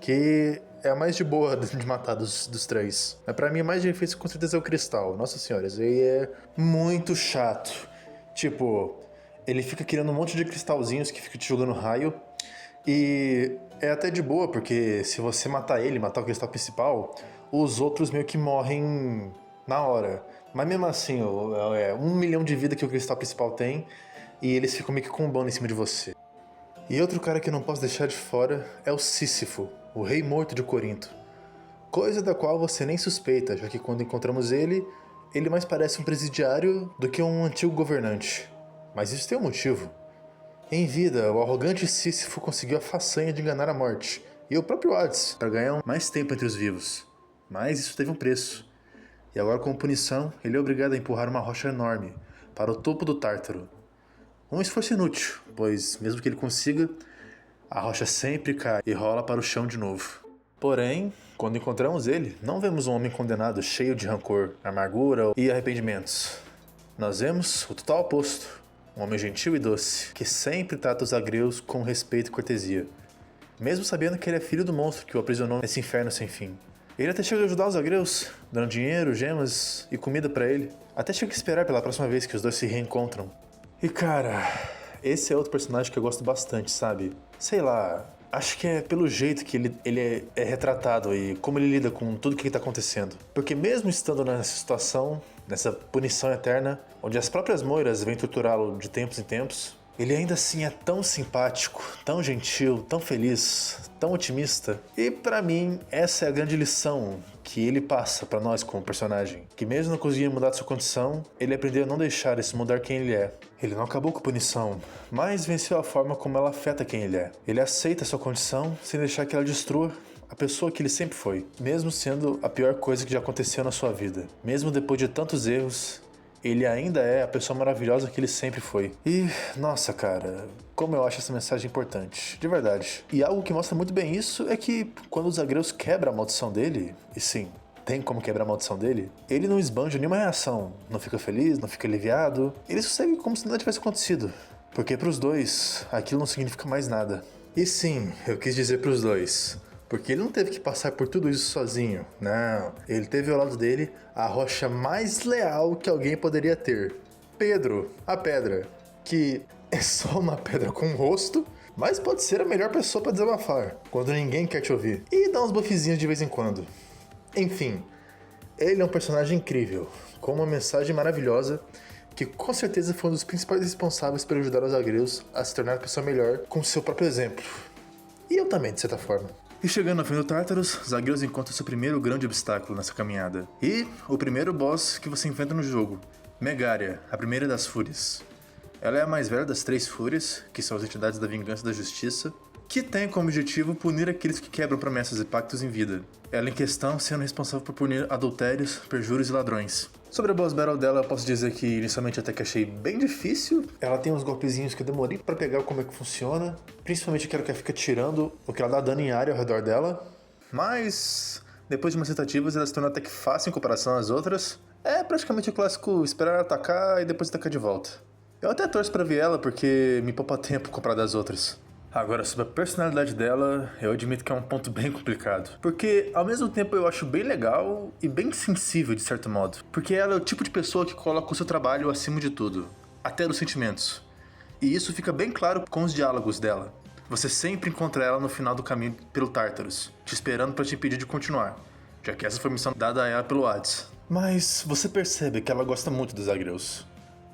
Que é a mais de boa de matar dos 3. Mas pra mim, a mais difícil com certeza é o cristal. Nossa senhora, isso aí é muito chato. Tipo, ele fica criando um monte de cristalzinhos que fica te jogando raio. E é até de boa, porque se você matar o cristal principal, os outros meio que morrem na hora. Mas mesmo assim, é 1 milhão de vida que o cristal principal tem, e eles ficam meio que combando em cima de você. E outro cara que eu não posso deixar de fora é o Sísifo, o rei morto de Corinto. Coisa da qual você nem suspeita, já que quando encontramos ele mais parece um presidiário do que um antigo governante. Mas isso tem um motivo. Em vida, o arrogante Sísifo conseguiu a façanha de enganar a morte, e o próprio Hades, para ganhar mais tempo entre os vivos. Mas isso teve um preço. E agora, como punição, ele é obrigado a empurrar uma rocha enorme para o topo do Tártaro. Um esforço inútil, pois, mesmo que ele consiga, a rocha sempre cai e rola para o chão de novo. Porém, quando encontramos ele, não vemos um homem condenado cheio de rancor, amargura e arrependimentos. Nós vemos o total oposto. Um homem gentil e doce, que sempre trata os agreus com respeito e cortesia, mesmo sabendo que ele é filho do monstro que o aprisionou nesse inferno sem fim. Ele até chega a ajudar os agreus, dando dinheiro, gemas e comida pra ele. Até chega a esperar pela próxima vez que os dois se reencontram. E cara, esse é outro personagem que eu gosto bastante, sabe? Sei lá, acho que é pelo jeito que ele é retratado e como ele lida com tudo que tá acontecendo. Porque mesmo estando nessa situação, nessa punição eterna, onde as próprias moiras vêm torturá-lo de tempos em tempos, ele ainda assim é tão simpático, tão gentil, tão feliz, tão otimista. E pra mim, essa é a grande lição que ele passa pra nós como personagem. Que mesmo não conseguindo mudar sua condição, ele aprendeu a não deixar isso mudar quem ele é. Ele não acabou com a punição, mas venceu a forma como ela afeta quem ele é. Ele aceita sua condição sem deixar que ela destrua a pessoa que ele sempre foi, mesmo sendo a pior coisa que já aconteceu na sua vida. Mesmo depois de tantos erros, ele ainda é a pessoa maravilhosa que ele sempre foi. E, nossa, cara, como eu acho essa mensagem importante, de verdade. E algo que mostra muito bem isso é que quando os agreus quebram a maldição dele, e sim, tem como quebrar a maldição dele, ele não esbanja nenhuma reação, não fica feliz, não fica aliviado, ele segue como se nada tivesse acontecido. Porque pros dois, aquilo não significa mais nada. E sim, eu quis dizer pros dois. Porque ele não teve que passar por tudo isso sozinho, não. Ele teve ao lado dele a rocha mais leal que alguém poderia ter. Pedro, a pedra, que é só uma pedra com um rosto, mas pode ser a melhor pessoa para desabafar, quando ninguém quer te ouvir. E dá uns buffzinhos de vez em quando. Enfim, ele é um personagem incrível, com uma mensagem maravilhosa, que com certeza foi um dos principais responsáveis por ajudar os agreus a se tornar uma pessoa melhor com seu próprio exemplo. E eu também, de certa forma. E chegando ao fim do Tartarus, os agreus encontram seu primeiro grande obstáculo nessa caminhada. E o primeiro boss que você enfrenta no jogo, Megaria, a primeira das Fúrias. Ela é a mais velha das 3 Fúrias, que são as entidades da vingança e da justiça, que tem como objetivo punir aqueles que quebram promessas e pactos em vida. Ela em questão sendo responsável por punir adultérios, perjuros e ladrões. Sobre a boss battle dela, eu posso dizer que inicialmente até que achei bem difícil. Ela tem uns golpezinhos que eu demorei pra pegar como é que funciona. Principalmente aquela que fica tirando o que ela dá dano em área ao redor dela. Mas depois de umas tentativas, ela se tornou até que fácil em comparação às outras. É praticamente o clássico esperar atacar e depois atacar de volta. Eu até torço pra ver ela porque me poupa tempo comprar das outras. Agora, sobre a personalidade dela, eu admito que é um ponto bem complicado. Porque, ao mesmo tempo, eu acho bem legal e bem sensível, de certo modo. Porque ela é o tipo de pessoa que coloca o seu trabalho acima de tudo, até dos sentimentos. E isso fica bem claro com os diálogos dela. Você sempre encontra ela no final do caminho pelo Tartarus, te esperando para te impedir de continuar, já que essa foi a missão dada a ela pelo Hades. Mas você percebe que ela gosta muito dos Zagreus.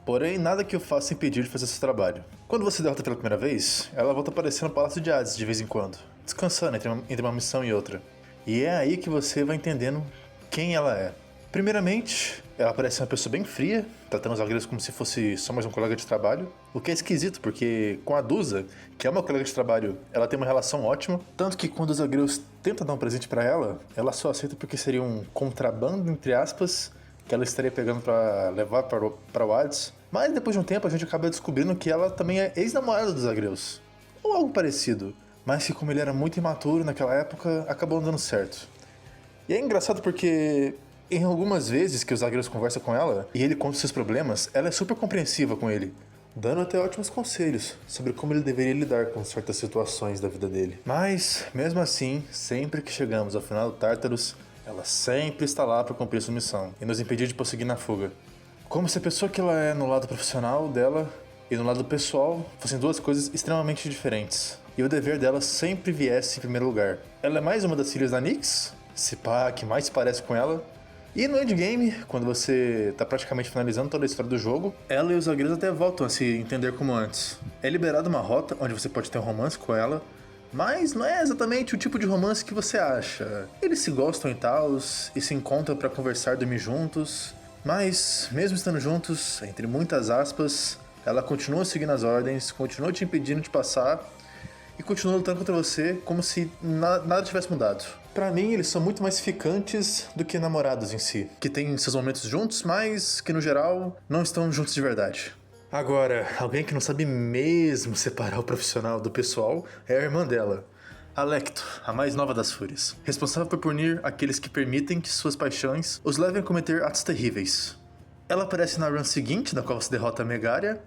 Porém, nada que o faça impedir de fazer seu trabalho. Quando você derrota pela primeira vez, ela volta a aparecer no Palácio de Hades de vez em quando, descansando entre uma missão e outra. E é aí que você vai entendendo quem ela é. Primeiramente, ela parece uma pessoa bem fria, tratando os Zagreus como se fosse só mais um colega de trabalho. O que é esquisito, porque com a Dusa, que é uma colega de trabalho, ela tem uma relação ótima. Tanto que quando os Zagreus tentam dar um presente pra ela, ela só aceita porque seria um contrabando, entre aspas, que ela estaria pegando pra levar para o Hades. Mas depois de um tempo a gente acaba descobrindo que ela também é ex-namorada dos Zagreus. Ou algo parecido. Mas que como ele era muito imaturo naquela época, acabou não dando certo. E é engraçado porque em algumas vezes que os Zagreus conversam com ela e ele conta os seus problemas, ela é super compreensiva com ele, dando até ótimos conselhos sobre como ele deveria lidar com certas situações da vida dele. Mas, mesmo assim, sempre que chegamos ao final do Tartarus, ela sempre está lá para cumprir sua missão e nos impedir de prosseguir na fuga. Como se a pessoa que ela é no lado profissional dela e no lado pessoal fossem duas coisas extremamente diferentes. E o dever dela sempre viesse em primeiro lugar. Ela é mais uma das filhas da Nyx, se pá, que mais se parece com ela. E no endgame, quando você tá praticamente finalizando toda a história do jogo, ela e os Zagreus até voltam a se entender como antes. É liberada uma rota onde você pode ter um romance com ela, mas não é exatamente o tipo de romance que você acha. Eles se gostam e tal, e se encontram pra conversar e dormir juntos. Mas, mesmo estando juntos, entre muitas aspas, ela continua seguindo as ordens, continua te impedindo de passar e continua lutando contra você como se nada tivesse mudado. Pra mim, eles são muito mais ficantes do que namorados em si, que têm seus momentos juntos, mas que no geral não estão juntos de verdade. Agora, alguém que não sabe mesmo separar o profissional do pessoal é a irmã dela, Alecto, a mais nova das Fúrias, responsável por punir aqueles que permitem que suas paixões os levem a cometer atos terríveis. Ela aparece na run seguinte, na qual você derrota a Megaria,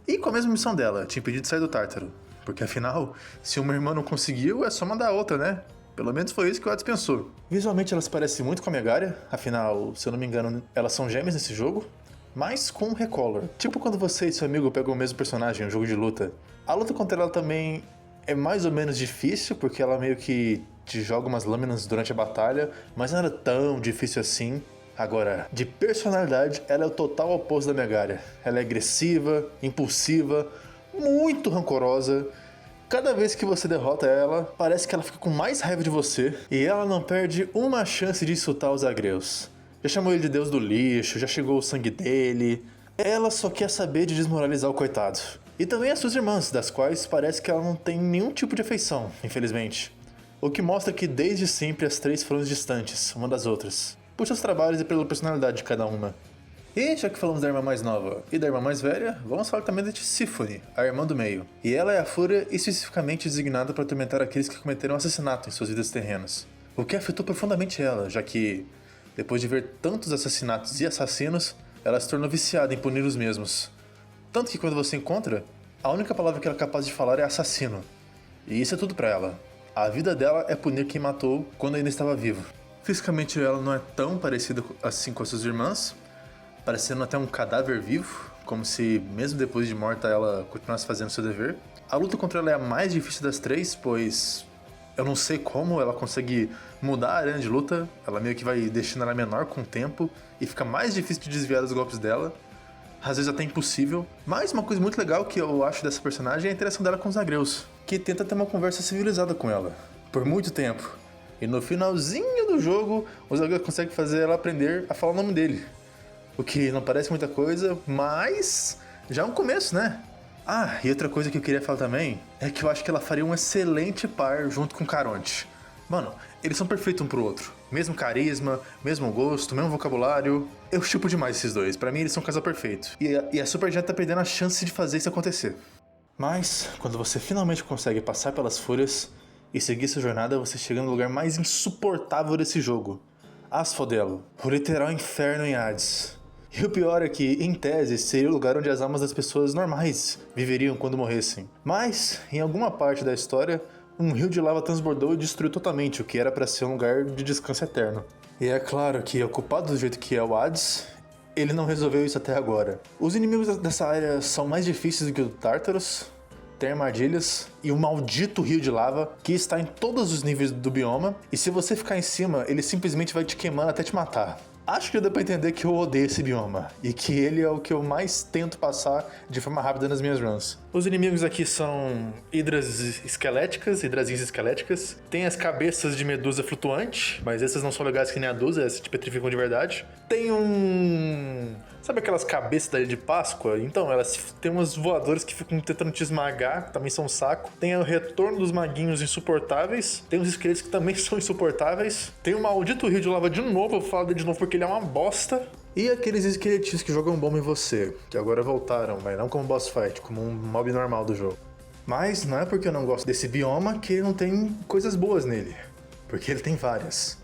e com a mesma missão dela, te impedir de sair do Tártaro. Porque afinal, se uma irmã não conseguiu, é só mandar outra, né? Pelo menos foi isso que o Hades pensou. Visualmente elas parecem muito com a Megaria, afinal, se eu não me engano, elas são gêmeas nesse jogo, mas com um recolor. Tipo quando você e seu amigo pegam o mesmo personagem em um jogo de luta. A luta contra ela também é mais ou menos difícil, porque ela meio que te joga umas lâminas durante a batalha, mas não era tão difícil assim. Agora, de personalidade, ela é o total oposto da Megaria. Ela é agressiva, impulsiva, muito rancorosa. Cada vez que você derrota ela, parece que ela fica com mais raiva de você, e ela não perde uma chance de insultar os Zagreus. Já chamou ele de deus do lixo, já chegou o sangue dele. Ela só quer saber de desmoralizar o coitado. E também as suas irmãs, das quais parece que ela não tem nenhum tipo de afeição, infelizmente. O que mostra que desde sempre as três foram distantes, uma das outras, por seus trabalhos e pela personalidade de cada uma. E já que falamos da irmã mais nova e da irmã mais velha, vamos falar também de Tífone, a irmã do meio. E ela é a Fúria especificamente designada para atormentar aqueles que cometeram assassinato em suas vidas terrenas. O que afetou profundamente ela, já que, depois de ver tantos assassinatos e assassinos, ela se tornou viciada em punir os mesmos. Tanto que quando você encontra, a única palavra que ela é capaz de falar é assassino. E isso é tudo pra ela. A vida dela é punir quem matou quando ainda estava vivo. Fisicamente ela não é tão parecida assim com as suas irmãs, parecendo até um cadáver vivo, como se mesmo depois de morta ela continuasse fazendo seu dever. A luta contra ela é a mais difícil das três, pois eu não sei como ela consegue mudar a arena de luta, ela meio que vai deixando ela menor com o tempo e fica mais difícil de desviar dos golpes dela. Às vezes até impossível. Mas uma coisa muito legal que eu acho dessa personagem é a interação dela com os Zagreus, que tenta ter uma conversa civilizada com ela, por muito tempo. E no finalzinho do jogo, os Zagreus conseguem fazer ela aprender a falar o nome dele. O que não parece muita coisa, mas já é um começo, né? Ah, e outra coisa que eu queria falar também é que eu acho que ela faria um excelente par junto com o Caronte. Mano, eles são perfeitos um pro outro. Mesmo carisma, mesmo gosto, mesmo vocabulário. Eu chupo demais esses dois. Pra mim eles são um casal perfeito. E a Supergiant tá perdendo a chance de fazer isso acontecer. Mas, quando você finalmente consegue passar pelas fúrias e seguir sua jornada, você chega no lugar mais insuportável desse jogo. Asphodelo, o literal inferno em Hades. E o pior é que, em tese, seria o lugar onde as almas das pessoas normais viveriam quando morressem. Mas, em alguma parte da história, um rio de lava transbordou e destruiu totalmente o que era para ser um lugar de descanso eterno. E é claro que, ocupado do jeito que é o Hades, ele não resolveu isso até agora. Os inimigos dessa área são mais difíceis do que o Tartarus, tem armadilhas e um maldito rio de lava que está em todos os níveis do bioma, e se você ficar em cima, ele simplesmente vai te queimando até te matar. Acho que deu pra entender que eu odeio esse bioma, e que ele é o que eu mais tento passar de forma rápida nas minhas runs. Os inimigos aqui são hidrazinhas esqueléticas, tem as cabeças de medusa flutuante, mas essas não são legais que nem a Dusa, essas te petrificam de verdade. Tem sabe aquelas cabeças da Ilha de Páscoa? Então, elas têm umas voadores que ficam tentando te esmagar, que também são um saco. Tem o retorno dos maguinhos insuportáveis. Tem os esqueletos que também são insuportáveis. Tem o maldito rio de lava de novo, eu falo de novo porque ele é uma bosta. E aqueles esqueletinhos que jogam bomba em você, que agora voltaram, mas não como boss fight, como um mob normal do jogo. Mas não é porque eu não gosto desse bioma que ele não tem coisas boas nele, porque ele tem várias.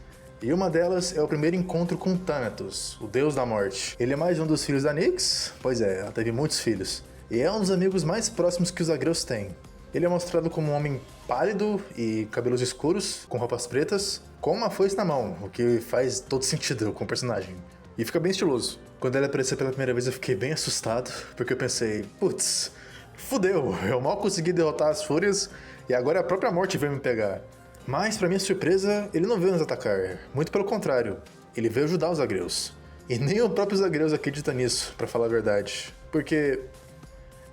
E uma delas é o primeiro encontro com Thanatos, o deus da morte. Ele é mais um dos filhos da Nyx, pois é, ela teve muitos filhos, e é um dos amigos mais próximos que os Zagreus têm. Ele é mostrado como um homem pálido e cabelos escuros, com roupas pretas, com uma foice na mão, o que faz todo sentido com o personagem. E fica bem estiloso. Quando ele apareceu pela primeira vez eu fiquei bem assustado, porque eu pensei, putz, fudeu, eu mal consegui derrotar as fúrias e agora a própria morte veio me pegar. Mas, pra minha surpresa, ele não veio nos atacar, muito pelo contrário, ele veio ajudar os Zagreus. E nem o próprio Zagreus acredita nisso, pra falar a verdade, porque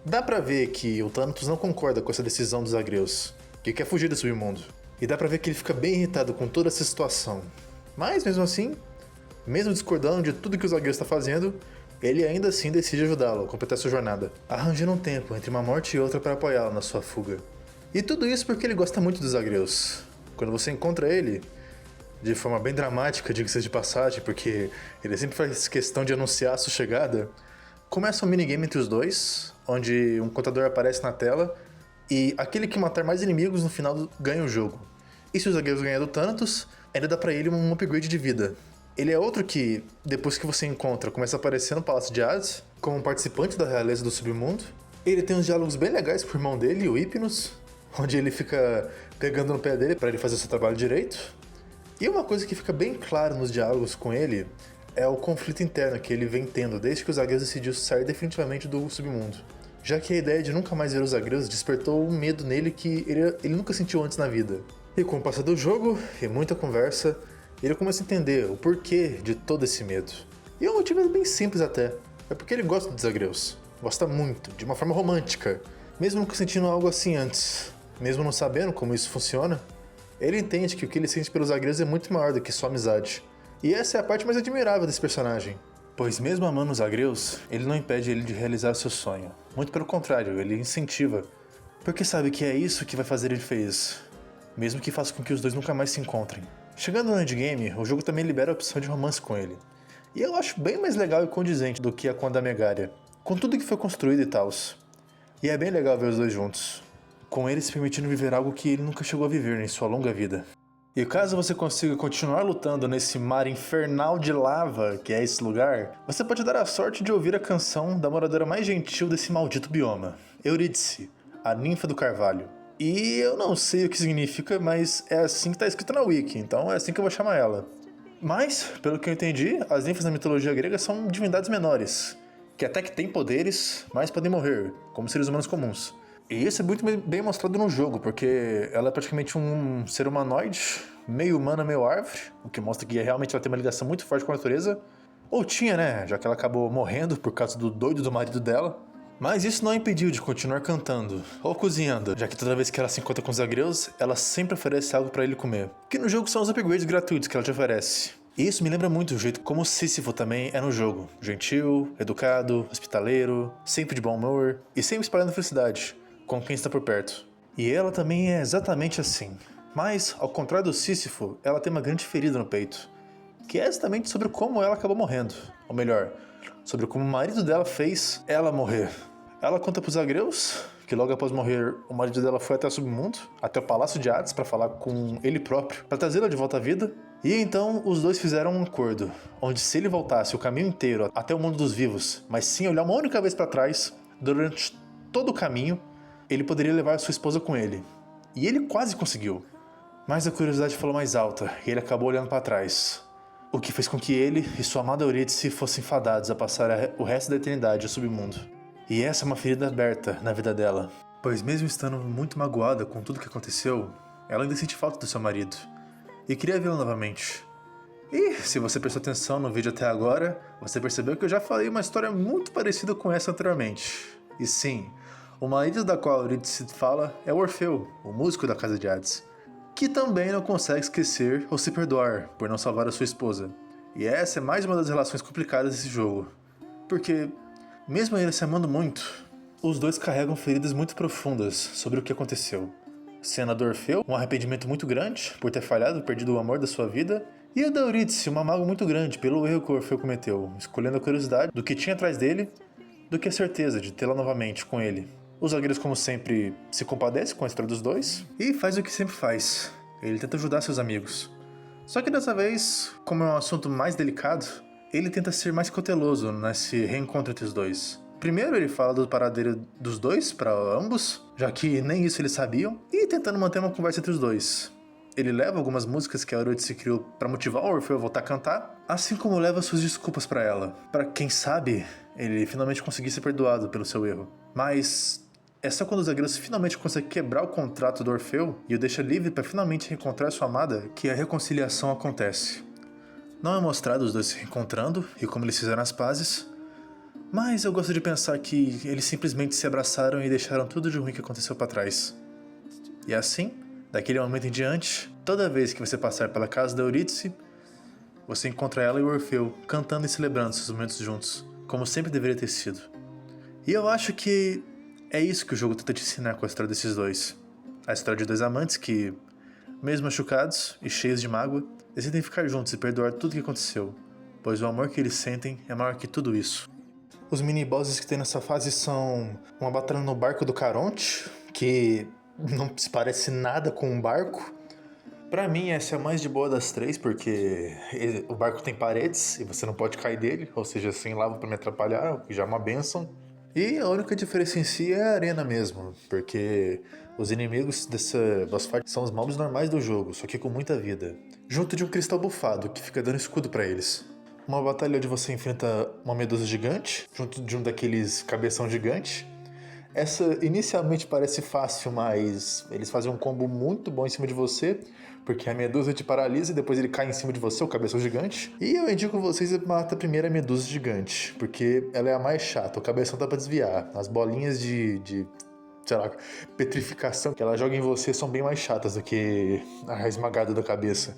dá pra ver que o Thanatos não concorda com essa decisão dos Zagreus, que quer fugir do submundo. E dá pra ver que ele fica bem irritado com toda essa situação. Mas, mesmo assim, mesmo discordando de tudo que o Zagreus está fazendo, ele ainda assim decide ajudá-lo a completar sua jornada, arranjando um tempo entre uma morte e outra para apoiá-lo na sua fuga. E tudo isso porque ele gosta muito dos Zagreus. Quando você encontra ele, de forma bem dramática, diga-se de passagem, porque ele sempre faz questão de anunciar a sua chegada, começa um minigame entre os dois, onde um contador aparece na tela e aquele que matar mais inimigos no final ganha o jogo. E se os Zagreus ganhar do Thanatos, ainda dá pra ele um upgrade de vida. Ele é outro que, depois que você encontra, começa a aparecer no Palácio de Hades, como um participante da realeza do submundo. Ele tem uns diálogos bem legais com o irmão dele, o Hypnos, onde ele fica pegando no pé dele para ele fazer o seu trabalho direito. E uma coisa que fica bem clara nos diálogos com ele é o conflito interno que ele vem tendo desde que os Zagreus decidiu sair definitivamente do submundo. Já que a ideia de nunca mais ver os Zagreus despertou um medo nele que ele nunca sentiu antes na vida. E com o passar do jogo e muita conversa, ele começa a entender o porquê de todo esse medo. E o motivo é bem simples até. É porque ele gosta dos Zagreus. Gosta muito, de uma forma romântica. Mesmo nunca sentindo algo assim antes. Mesmo não sabendo como isso funciona, ele entende que o que ele sente pelos Zagreus é muito maior do que só amizade. E essa é a parte mais admirável desse personagem. Pois mesmo amando os Zagreus, ele não impede ele de realizar seu sonho. Muito pelo contrário, ele incentiva. Porque sabe que é isso que vai fazer ele feliz. Mesmo que faça com que os dois nunca mais se encontrem. Chegando no endgame, o jogo também libera a opção de romance com ele. E eu acho bem mais legal e condizente do que a com a da Megaria, com tudo que foi construído e tals. E é bem legal ver os dois juntos, com ele se permitindo viver algo que ele nunca chegou a viver em sua longa vida. E caso você consiga continuar lutando nesse mar infernal de lava que é esse lugar, você pode dar a sorte de ouvir a canção da moradora mais gentil desse maldito bioma, Eurídice, a ninfa do carvalho. E eu não sei o que significa, mas é assim que tá escrito na wiki, então é assim que eu vou chamar ela. Mas, pelo que eu entendi, as ninfas na mitologia grega são divindades menores, que até que têm poderes, mas podem morrer, como seres humanos comuns. E isso é muito bem mostrado no jogo, porque ela é praticamente um ser humanoide, meio humano, meio árvore, o que mostra que realmente ela tem uma ligação muito forte com a natureza. Ou tinha, né, já que ela acabou morrendo por causa do doido do marido dela. Mas isso não a impediu de continuar cantando, ou cozinhando, já que toda vez que ela se encontra com os Zagreus, ela sempre oferece algo pra ele comer. Que no jogo são os upgrades gratuitos que ela te oferece. E isso me lembra muito o jeito como Sísifo também é no jogo. Gentil, educado, hospitaleiro, sempre de bom humor e sempre espalhando felicidade com quem está por perto. E ela também é exatamente assim. Mas, ao contrário do Sísifo, ela tem uma grande ferida no peito, que é exatamente sobre como ela acabou morrendo. Ou melhor, sobre como o marido dela fez ela morrer. Ela conta pros Zagreus que logo após morrer, o marido dela foi até o submundo, até o Palácio de Hades, para falar com ele próprio, para trazê-la de volta à vida. E então os dois fizeram um acordo, onde se ele voltasse o caminho inteiro até o mundo dos vivos, mas sem olhar uma única vez para trás, durante todo o caminho, ele poderia levar sua esposa com ele. E ele quase conseguiu. Mas a curiosidade falou mais alta, e ele acabou olhando para trás. O que fez com que ele e sua amada Eurídice fossem fadados a passar o resto da eternidade ao submundo. E essa é uma ferida aberta na vida dela. Pois mesmo estando muito magoada com tudo que aconteceu, ela ainda sente falta do seu marido. E queria vê-lo novamente. E se você prestou atenção no vídeo até agora, você percebeu que eu já falei uma história muito parecida com essa anteriormente. E sim, o marido da qual Eurídice fala é o Orfeu, o músico da Casa de Hades, que também não consegue esquecer ou se perdoar por não salvar a sua esposa. E essa é mais uma das relações complicadas desse jogo. Porque, mesmo eles se amando muito, os dois carregam feridas muito profundas sobre o que aconteceu. Sendo a do Orfeu um arrependimento muito grande por ter falhado, perdido o amor da sua vida, e a da Eurídice uma mágoa muito grande pelo erro que o Orfeu cometeu, escolhendo a curiosidade do que tinha atrás dele, do que a certeza de tê-la novamente com ele. Os zagueiros, como sempre, se compadecem com a história dos dois e faz o que sempre faz. Ele tenta ajudar seus amigos. Só que dessa vez, como é um assunto mais delicado, ele tenta ser mais cauteloso nesse reencontro entre os dois. Primeiro ele fala do paradeiro dos dois para ambos, já que nem isso eles sabiam, e tentando manter uma conversa entre os dois. Ele leva algumas músicas que a Eurídice criou para motivar o Orfeu a voltar a cantar, assim como leva suas desculpas para ela, para quem sabe ele finalmente conseguir ser perdoado pelo seu erro. Mas é só quando os zagueiros finalmente conseguem quebrar o contrato do Orfeu e o deixa livre para finalmente reencontrar sua amada que a reconciliação acontece. Não é mostrado os dois se reencontrando e como eles fizeram as pazes, mas eu gosto de pensar que eles simplesmente se abraçaram e deixaram tudo de ruim que aconteceu para trás. E assim, daquele momento em diante, toda vez que você passar pela casa da Eurídice, você encontra ela e o Orfeu cantando e celebrando seus momentos juntos, como sempre deveria ter sido. E eu acho que é isso que o jogo tenta te ensinar com a história desses dois. A história de dois amantes que, mesmo machucados e cheios de mágoa, decidem ficar juntos e perdoar tudo o que aconteceu, pois o amor que eles sentem é maior que tudo isso. Os mini-bosses que tem nessa fase são uma batalha no barco do Caronte, que não se parece nada com um barco. Pra mim, essa é a mais de boa das três, porque o barco tem paredes e você não pode cair dele, ou seja, sem lava pra me atrapalhar, o que já é uma bênção. E a única diferença em si é a arena mesmo, porque os inimigos dessa boss fight são os mobs normais do jogo, só que com muita vida, junto de um cristal bufado que fica dando escudo pra eles. Uma batalha onde você enfrenta uma medusa gigante, junto de um daqueles cabeção gigante. Essa inicialmente parece fácil, mas eles fazem um combo muito bom em cima de você, porque a medusa te paralisa e depois ele cai em cima de você, o cabeção gigante. E eu indico vocês a matar primeiro a medusa gigante, porque ela é a mais chata, o cabeção dá pra desviar. As bolinhas de sei lá, petrificação que ela joga em você são bem mais chatas do que a esmagada da cabeça.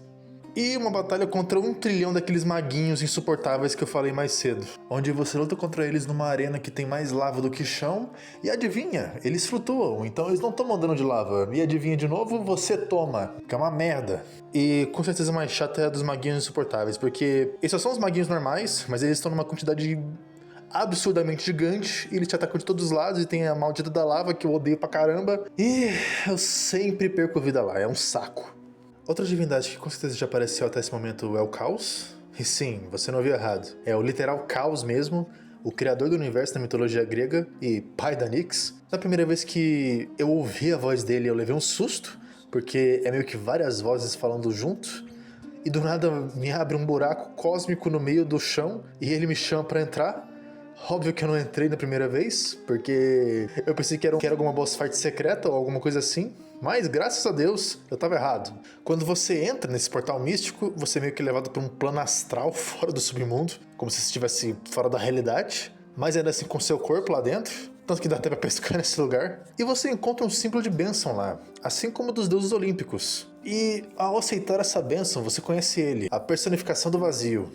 E uma batalha contra 1 trilhão daqueles maguinhos insuportáveis que eu falei mais cedo, onde você luta contra eles numa arena que tem mais lava do que chão, e adivinha, eles flutuam, então eles não tomam dano de lava, e adivinha de novo, você toma, que é uma merda. E com certeza mais chata é a dos maguinhos insuportáveis, porque esses são os maguinhos normais, mas eles estão numa quantidade absurdamente gigante, e eles te atacam de todos os lados, e tem a maldita da lava que eu odeio pra caramba, e eu sempre perco vida lá, é um saco. Outra divindade que com certeza já apareceu até esse momento é o Caos. E sim, você não ouviu errado. É o literal Caos mesmo, o criador do universo da mitologia grega e pai da Nyx. Na primeira vez que eu ouvi a voz dele, eu levei um susto, porque é meio que várias vozes falando junto. E do nada me abre um buraco cósmico no meio do chão e ele me chama pra entrar. Óbvio que eu não entrei na primeira vez, porque eu pensei que era alguma boss fight secreta ou alguma coisa assim. Mas, graças a Deus, eu tava errado. Quando você entra nesse portal místico, você é meio que levado pra um plano astral fora do submundo, como se estivesse fora da realidade, mas ainda assim com seu corpo lá dentro, tanto que dá até pra pescar nesse lugar. E você encontra um símbolo de bênção lá, assim como dos deuses olímpicos. E ao aceitar essa bênção, você conhece ele, a personificação do vazio.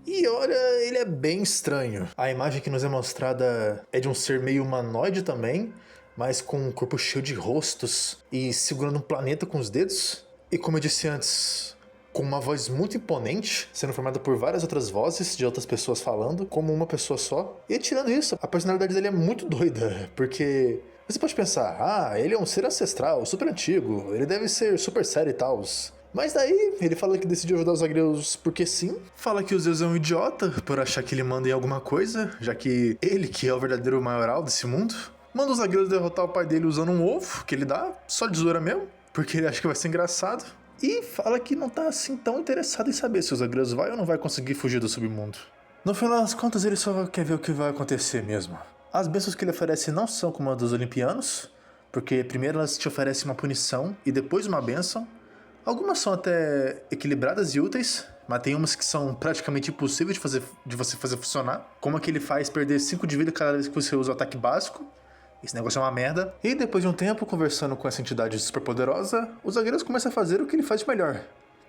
E olha, ele é bem estranho. A imagem que nos é mostrada é de um ser meio humanoide também, mas com um corpo cheio de rostos e segurando um planeta com os dedos. E como eu disse antes, com uma voz muito imponente, sendo formada por várias outras vozes de outras pessoas falando, como uma pessoa só. E tirando isso, a personalidade dele é muito doida, porque você pode pensar, ele é um ser ancestral, super antigo, ele deve ser super sério e tal. Mas daí, ele fala que decidiu ajudar os agreus porque sim. Fala que o Zeus é um idiota por achar que ele manda em alguma coisa, já que ele, que é o verdadeiro maioral desse mundo, manda os agreus derrotar o pai dele usando um ovo que ele dá, só de zoeira mesmo, porque ele acha que vai ser engraçado. E fala que não tá assim tão interessado em saber se os agreus vai ou não vai conseguir fugir do submundo. No final das contas, ele só quer ver o que vai acontecer mesmo. As bênçãos que ele oferece não são como a dos olimpianos, porque primeiro elas te oferecem uma punição e depois uma bênção. Algumas são até equilibradas e úteis, mas tem umas que são praticamente impossíveis de você fazer funcionar. Como a que ele faz perder 5 de vida cada vez que você usa o ataque básico. Esse negócio é uma merda. E depois de um tempo, conversando com essa entidade superpoderosa, os zagueiros começam a fazer o que ele faz de melhor.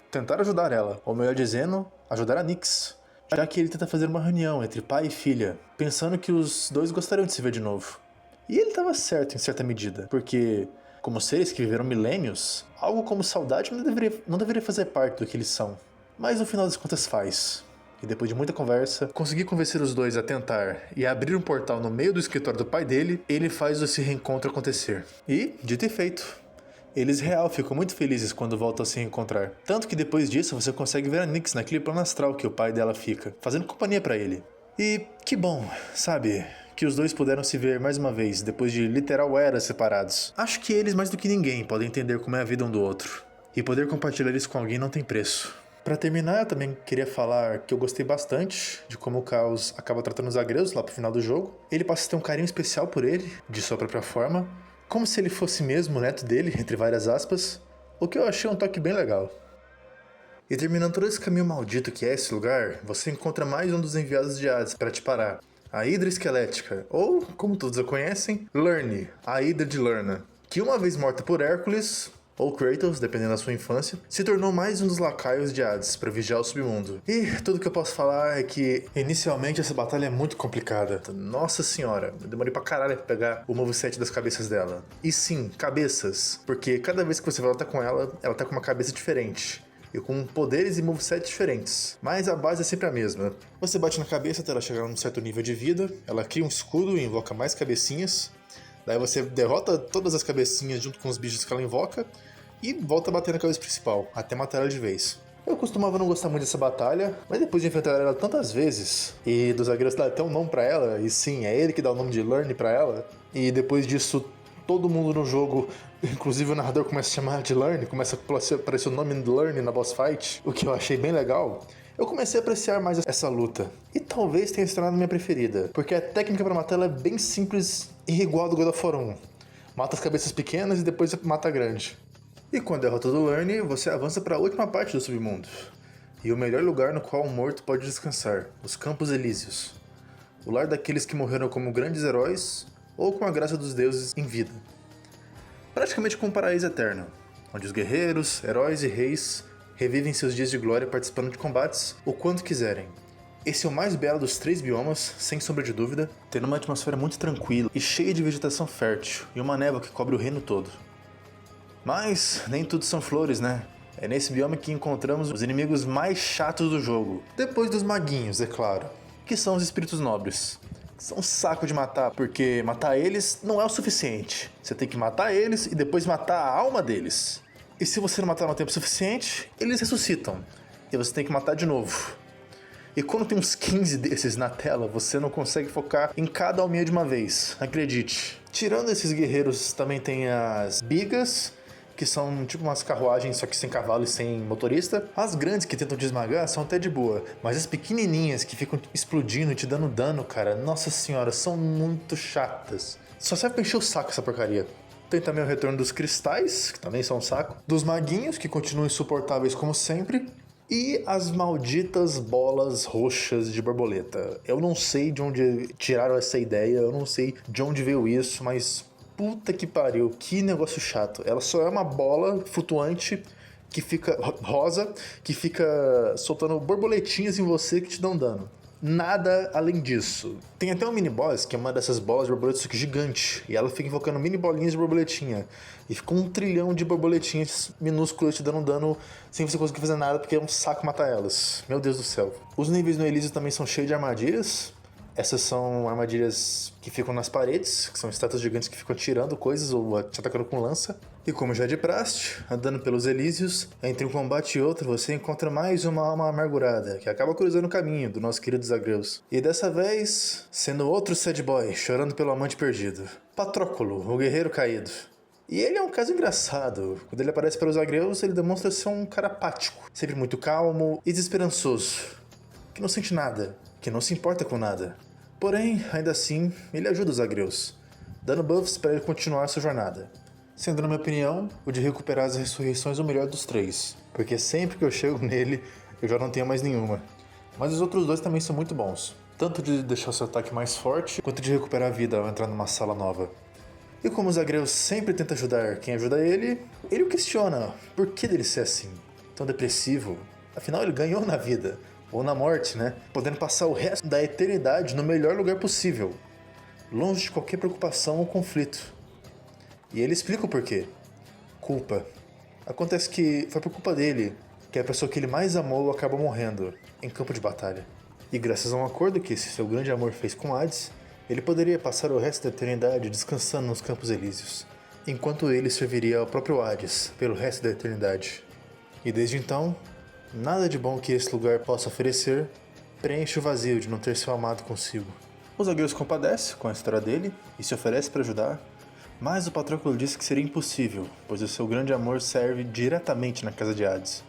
Tentar ajudar ela, ou melhor dizendo, ajudar a Nyx. Já que ele tenta fazer uma reunião entre pai e filha, pensando que os dois gostariam de se ver de novo. E ele estava certo em certa medida, porque, como seres que viveram milênios, algo como saudade não deveria fazer parte do que eles são. Mas no final das contas faz. E depois de muita conversa, conseguir convencer os dois a tentar e a abrir um portal no meio do escritório do pai dele, ele faz esse reencontro acontecer. E, dito e feito, eles real ficam muito felizes quando voltam a se reencontrar. Tanto que depois disso você consegue ver a Nyx naquele plano astral que o pai dela fica, fazendo companhia pra ele. E que bom, sabe, que os dois puderam se ver mais uma vez, depois de literal eras separados. Acho que eles mais do que ninguém podem entender como é a vida um do outro. E poder compartilhar isso com alguém não tem preço. Pra terminar, eu também queria falar que eu gostei bastante de como o Caos acaba tratando os agreus lá pro final do jogo. Ele passa a ter um carinho especial por ele, de sua própria forma, como se ele fosse mesmo o neto dele, entre várias aspas, o que eu achei um toque bem legal. E terminando todo esse caminho maldito que é esse lugar, você encontra mais um dos enviados de Hades para te parar. A Hidra Esquelética, ou, como todos a conhecem, Lurne, a Hidra de Lerna, que uma vez morta por Hércules, ou Kratos, dependendo da sua infância, se tornou mais um dos lacaios de Hades para vigiar o submundo. E tudo que eu posso falar é que, inicialmente, essa batalha é muito complicada. Nossa senhora, eu demorei pra caralho pra pegar o moveset das cabeças dela. E sim, cabeças, porque cada vez que você vai lutar com ela tá com uma cabeça diferente. E com poderes e movesets diferentes. Mas a base é sempre a mesma. Você bate na cabeça até ela chegar a um certo nível de vida, ela cria um escudo e invoca mais cabecinhas. Daí você derrota todas as cabecinhas junto com os bichos que ela invoca e volta a bater na cabeça principal, até matar ela de vez. Eu costumava não gostar muito dessa batalha, mas depois de enfrentar ela tantas vezes, e dos agressos dar até um nome pra ela, e sim, é ele que dá o nome de Lurne pra ela, e depois disso todo mundo no jogo, inclusive o narrador, começa a chamar de Lurne, começa a aparecer o nome de Lurne na boss fight, o que eu achei bem legal. Eu comecei a apreciar mais essa luta, e talvez tenha se tornado minha preferida, porque a técnica pra matar ela é bem simples e igual a do God of War 1. Mata as cabeças pequenas e depois mata a grande. E com a derrota do Lurne, você avança para a última parte do submundo, e o melhor lugar no qual um morto pode descansar, os Campos Elíseos, o lar daqueles que morreram como grandes heróis ou com a graça dos deuses em vida. Praticamente como um paraíso eterno, onde os guerreiros, heróis e reis revivem seus dias de glória participando de combates o quanto quiserem. Esse é o mais belo dos 3 biomas, sem sombra de dúvida, tendo uma atmosfera muito tranquila e cheia de vegetação fértil e uma névoa que cobre o reino todo. Mas nem tudo são flores, né? É nesse bioma que encontramos os inimigos mais chatos do jogo, depois dos maguinhos, é claro, que são os espíritos nobres. São um saco de matar, porque matar eles não é o suficiente. Você tem que matar eles e depois matar a alma deles. E se você não matar no tempo suficiente, eles ressuscitam. E você tem que matar de novo. E quando tem uns 15 desses na tela, você não consegue focar em cada alminha de uma vez, acredite. Tirando esses guerreiros, também tem as bigas, que são tipo umas carruagens, só que sem cavalo e sem motorista. As grandes que tentam te esmagar são até de boa, mas as pequenininhas que ficam explodindo e te dando dano, cara, nossa senhora, são muito chatas. Só serve pra encher o saco essa porcaria. Tem também o retorno dos cristais, que também são um saco. Dos maguinhos, que continuam insuportáveis como sempre. E as malditas bolas roxas de borboleta. Eu não sei de onde tiraram essa ideia, eu não sei de onde veio isso, mas puta que pariu, que negócio chato. Ela só é uma bola flutuante que fica rosa, que fica soltando borboletinhas em você que te dão dano. Nada além disso. Tem até um mini boss que é uma dessas bolas de borboleta só que gigante, e ela fica invocando mini bolinhas de borboletinha. E fica 1 trilhão de borboletinhas minúsculas te dando dano sem você conseguir fazer nada, porque é um saco matar elas. Meu Deus do céu. Os níveis no Elísio também são cheios de armadilhas. Essas são armadilhas que ficam nas paredes, que são estátuas gigantes que ficam tirando coisas ou te atacando com lança. E como já é de praxe, andando pelos Elísios, entre um combate e outro você encontra mais uma alma amargurada, que acaba cruzando o caminho do nosso querido Zagreus. E dessa vez, sendo outro sad boy, chorando pelo amante perdido. Patroclo, o guerreiro caído. E ele é um caso engraçado. Quando ele aparece pelos Zagreus, ele demonstra ser um cara apático, sempre muito calmo e desesperançoso, que não sente nada, que não se importa com nada. Porém, ainda assim, ele ajuda os Zagreus, dando buffs para ele continuar sua jornada. Sendo, na minha opinião, o de recuperar as ressurreições o melhor dos três, porque sempre que eu chego nele, eu já não tenho mais nenhuma. Mas os outros dois também são muito bons, tanto de deixar seu ataque mais forte, quanto de recuperar a vida ao entrar numa sala nova. E como o Zagreus sempre tenta ajudar quem ajuda ele o questiona por que dele ser assim, tão depressivo. Afinal, ele ganhou na vida, ou na morte, né? Podendo passar o resto da eternidade no melhor lugar possível, longe de qualquer preocupação ou conflito. E ele explica o porquê. Culpa. Acontece que foi por culpa dele que a pessoa que ele mais amou acaba morrendo em campo de batalha. E graças a um acordo que esse seu grande amor fez com Hades, ele poderia passar o resto da eternidade descansando nos Campos Elíseos, enquanto ele serviria ao próprio Hades pelo resto da eternidade. E desde então, nada de bom que esse lugar possa oferecer preenche o vazio de não ter seu amado consigo. Os Zagreus compadece com a história dele e se oferece para ajudar, mas o Patroclo disse que seria impossível, pois o seu grande amor serve diretamente na casa de Hades.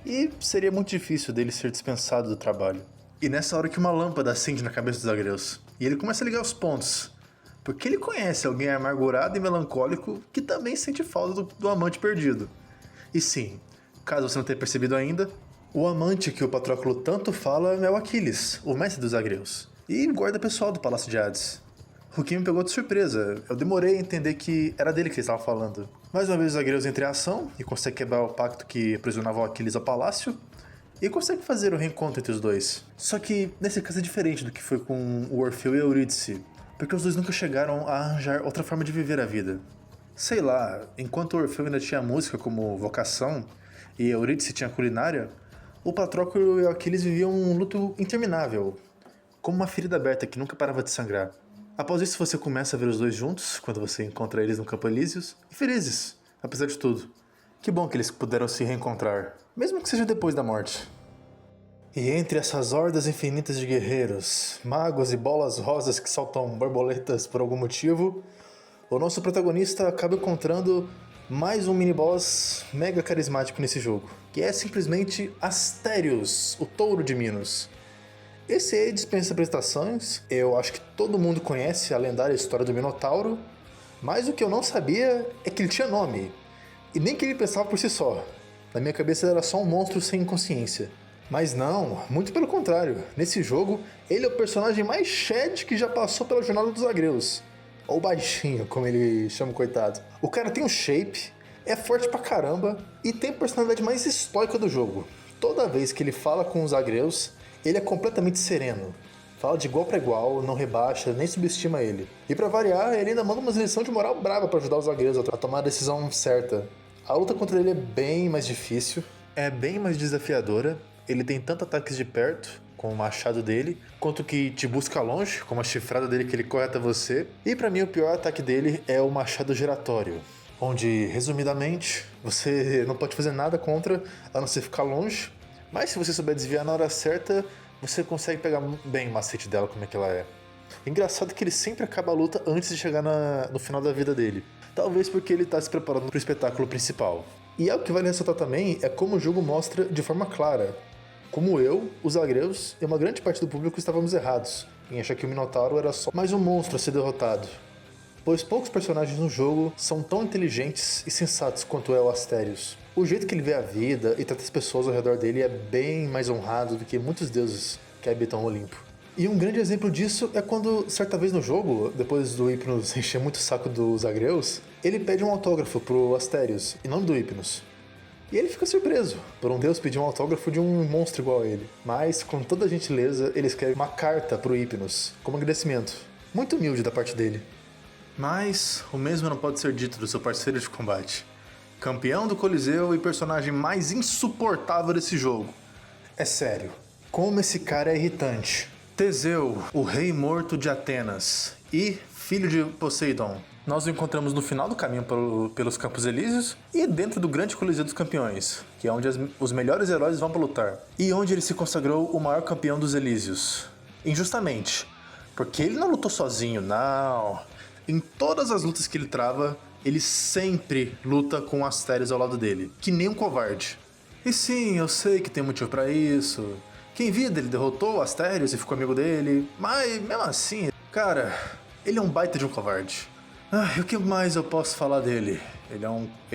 E seria muito difícil dele ser dispensado do trabalho. E nessa hora que uma lâmpada acende na cabeça dos Zagreus, e ele começa a ligar os pontos, porque ele conhece alguém amargurado e melancólico que também sente falta do amante perdido. E sim, caso você não tenha percebido ainda, o amante que o Patroclo tanto fala é o Aquiles, o mestre dos Zagreus, e guarda pessoal do Palácio de Hades. O que me pegou de surpresa, eu demorei a entender que era dele que ele estava falando. Mais uma vez os Zagreus entram em ação e conseguem quebrar o pacto que aprisionava o Aquiles ao palácio, e consegue fazer o reencontro entre os dois. Só que nesse caso é diferente do que foi com o Orfeu e a Eurídice, porque os dois nunca chegaram a arranjar outra forma de viver a vida. Sei lá, enquanto o Orfeu ainda tinha música como vocação e a Eurídice tinha culinária, o Patroclo e o Aquiles viviam um luto interminável, como uma ferida aberta que nunca parava de sangrar. Após isso você começa a ver os dois juntos, quando você encontra eles no Campo Elíseos, e felizes, apesar de tudo. Que bom que eles puderam se reencontrar, mesmo que seja depois da morte. E entre essas hordas infinitas de guerreiros, magos e bolas rosas que saltam borboletas por algum motivo, o nosso protagonista acaba encontrando mais um mini-boss mega carismático nesse jogo, que é simplesmente Asterios, o Touro de Minos. Esse aí dispensa apresentações, eu acho que todo mundo conhece a lendária história do Minotauro, mas o que eu não sabia é que ele tinha nome, e nem que ele pensava por si só. Na minha cabeça ele era só um monstro sem consciência. Mas não, muito pelo contrário. Nesse jogo, ele é o personagem mais Shed que já passou pela jornada dos Zagreus. Ou baixinho, como ele chama o coitado. O cara tem um shape, é forte pra caramba e tem a personalidade mais estoica do jogo. Toda vez que ele fala com os Zagreus, ele é completamente sereno. Fala de igual pra igual, não rebaixa, nem subestima ele. E pra variar, ele ainda manda uma lição de moral brava pra ajudar os Zagreus a tomar a decisão certa. A luta contra ele é bem mais difícil, é bem mais desafiadora. Ele tem tanto ataques de perto, com o machado dele, quanto que te busca longe, com a chifrada dele que ele corre até você. E pra mim o pior ataque dele é o machado giratório, onde, resumidamente, você não pode fazer nada contra, a não ser ficar longe, mas se você souber desviar na hora certa, você consegue pegar bem o macete dela, como é que ela é. Engraçado que ele sempre acaba a luta antes de chegar no final da vida dele. Talvez porque ele tá se preparando pro espetáculo principal. E algo que vale ressaltar também é como o jogo mostra de forma clara como eu, os Zagreus e uma grande parte do público estávamos errados em achar que o Minotauro era só mais um monstro a ser derrotado. Pois poucos personagens no jogo são tão inteligentes e sensatos quanto é o Asterios. O jeito que ele vê a vida e trata as pessoas ao redor dele é bem mais honrado do que muitos deuses que habitam o Olimpo. E um grande exemplo disso é quando, certa vez no jogo, depois do Hypnos encher muito o saco dos Zagreus, ele pede um autógrafo pro Asterios, em nome do Hypnos. E ele fica surpreso por um deus pedir um autógrafo de um monstro igual a ele. Mas, com toda a gentileza, ele escreve uma carta pro Hypnos, como agradecimento. Muito humilde da parte dele. Mas, o mesmo não pode ser dito do seu parceiro de combate. Campeão do Coliseu e personagem mais insuportável desse jogo. É sério, como esse cara é irritante. Teseu, o rei morto de Atenas e filho de Poseidon. Nós o encontramos no final do caminho pelos Campos Elíseos e dentro do grande Coliseu dos Campeões, que é onde os melhores heróis vão para lutar, e onde ele se consagrou o maior campeão dos Elíseos. Injustamente, porque ele não lutou sozinho, não. Em todas as lutas que ele trava, ele sempre luta com Astério ao lado dele, que nem um covarde. E sim, eu sei que tem motivo pra isso. Que em vida ele derrotou Astério e ficou amigo dele, mas mesmo assim, cara, ele é um baita de um covarde. E o que mais eu posso falar dele? Ele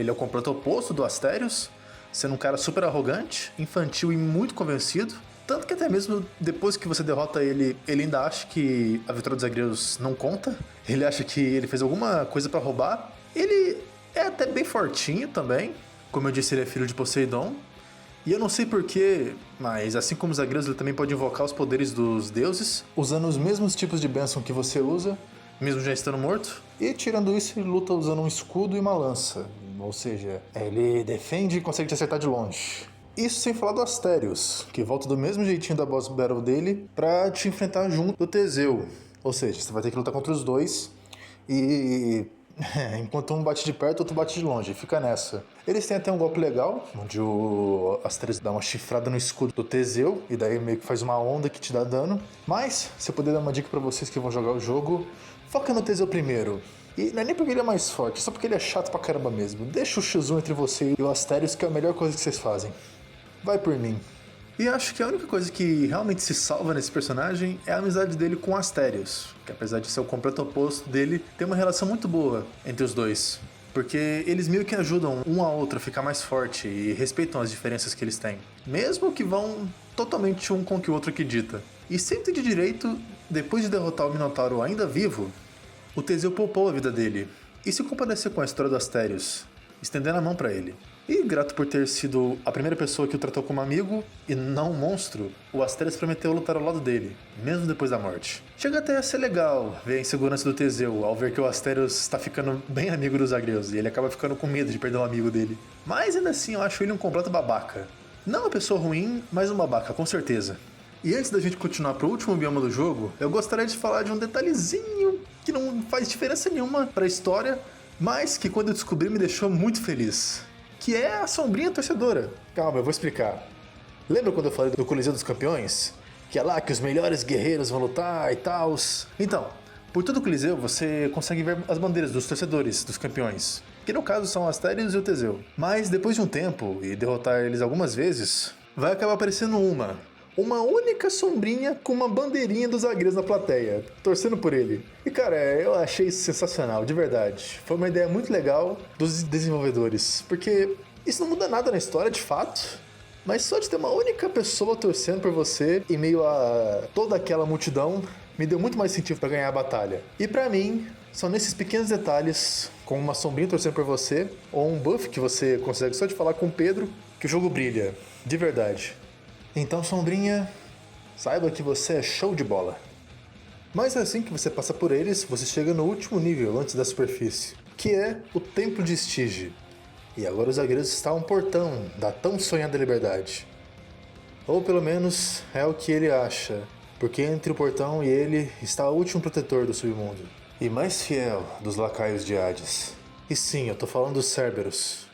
é o completo oposto do Astérios, sendo um cara super arrogante, infantil e muito convencido. Tanto que até mesmo depois que você derrota ele, ele ainda acha que a vitória dos Agrios não conta. Ele acha que ele fez alguma coisa pra roubar. Ele é até bem fortinho também. Como eu disse, ele é filho de Poseidon. E eu não sei porquê, mas assim como os Agrios, ele também pode invocar os poderes dos deuses, usando os mesmos tipos de bênção que você usa, mesmo já estando morto. E tirando isso, ele luta usando um escudo e uma lança. Ou seja, ele defende e consegue te acertar de longe. Isso sem falar do Astérios, que volta do mesmo jeitinho da boss battle dele pra te enfrentar junto do Teseu. Ou seja, você vai ter que lutar contra os dois e... enquanto um bate de perto, outro bate de longe. Fica nessa. Eles têm até um golpe legal, onde o Astérios dá uma chifrada no escudo do Teseu, e daí meio que faz uma onda que te dá dano. Mas, se eu puder dar uma dica pra vocês que vão jogar o jogo, foca no Teseu primeiro. E não é nem porque ele é mais forte, só porque ele é chato pra caramba mesmo. Deixa o X1 entre você e o Astérios, que é a melhor coisa que vocês fazem. Vai por mim. E acho que a única coisa que realmente se salva nesse personagem é a amizade dele com Astérios, que apesar de ser o completo oposto dele, tem uma relação muito boa entre os dois. Porque eles meio que ajudam um ao outro a ficar mais forte e respeitam as diferenças que eles têm. Mesmo que vão totalmente um com o que o outro acredita. E sempre de direito, depois de derrotar o Minotauro ainda vivo, o Teseu poupou a vida dele e se compadeceu com a história do Astérios, estendendo a mão pra ele. E grato por ter sido a primeira pessoa que o tratou como amigo e não um monstro, o Astérios prometeu lutar ao lado dele, mesmo depois da morte. Chega até a ser legal ver a insegurança do Teseu ao ver que o Astérios está ficando bem amigo dos Agrios e ele acaba ficando com medo de perder um amigo dele. Mas ainda assim eu acho ele um completo babaca. Não uma pessoa ruim, mas um babaca, com certeza. E antes da gente continuar pro último bioma do jogo, eu gostaria de falar de um detalhezinho que não faz diferença nenhuma pra história, mas que quando eu descobri me deixou muito feliz. Que é a sombrinha torcedora. Calma, eu vou explicar. Lembra quando eu falei do Coliseu dos Campeões? Que é lá que os melhores guerreiros vão lutar e tal. Então, por todo o Coliseu você consegue ver as bandeiras dos torcedores, dos campeões. Que no caso são Astérios e o Teseu. Mas depois de um tempo, e derrotar eles algumas vezes, vai acabar aparecendo uma única sombrinha com uma bandeirinha dos Agrios na plateia, torcendo por ele. E cara, eu achei isso sensacional, de verdade. Foi uma ideia muito legal dos desenvolvedores, porque isso não muda nada na história, de fato, mas só de ter uma única pessoa torcendo por você em meio a toda aquela multidão, me deu muito mais sentido pra ganhar a batalha. E pra mim, são nesses pequenos detalhes, com uma sombrinha torcendo por você, ou um buff que você consegue só de falar com o Pedro, que o jogo brilha, de verdade. Então, sombrinha, saiba que você é show de bola. Mas assim que você passa por eles, você chega no último nível antes da superfície, que é o Templo de Estige. E agora os Agrios estão a um portão da tão sonhada liberdade. Ou pelo menos é o que ele acha, porque entre o portão e ele está o último protetor do submundo. E mais fiel dos lacaios de Hades. E sim, eu tô falando dos Cerberus.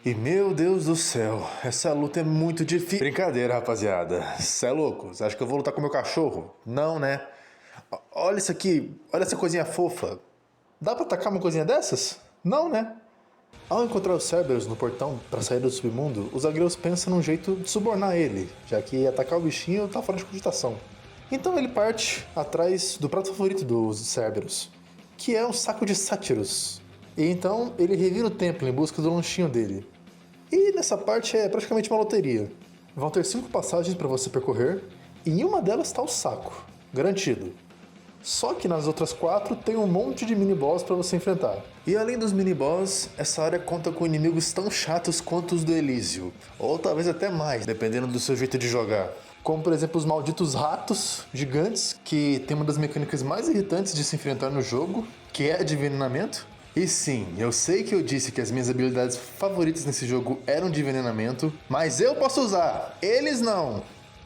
E meu Deus do céu, essa luta é muito difícil. Brincadeira, rapaziada. Cê é louco? Você acha que eu vou lutar com meu cachorro? Não, né? Olha isso aqui, olha essa coisinha fofa. Dá pra atacar uma coisinha dessas? Não, né? Ao encontrar os Cerberus no portão para sair do submundo, os Agrios pensam num jeito de subornar ele, já que atacar o bichinho tá fora de cogitação. Então ele parte atrás do prato favorito dos Cerberus, que é um saco de sátiros. E então ele revira o templo em busca do lanchinho dele. E nessa parte é praticamente uma loteria. Vão ter 5 passagens para você percorrer, e em uma delas está o saco, garantido. Só que nas outras 4 tem um monte de mini-boss para você enfrentar. E além dos mini-boss, essa área conta com inimigos tão chatos quanto os do Elísio, ou talvez até mais, dependendo do seu jeito de jogar. Como por exemplo os malditos ratos gigantes, que tem uma das mecânicas mais irritantes de se enfrentar no jogo, que é de envenenamento. E sim, eu sei que eu disse que as minhas habilidades favoritas nesse jogo eram de envenenamento, mas eu posso usar, eles não!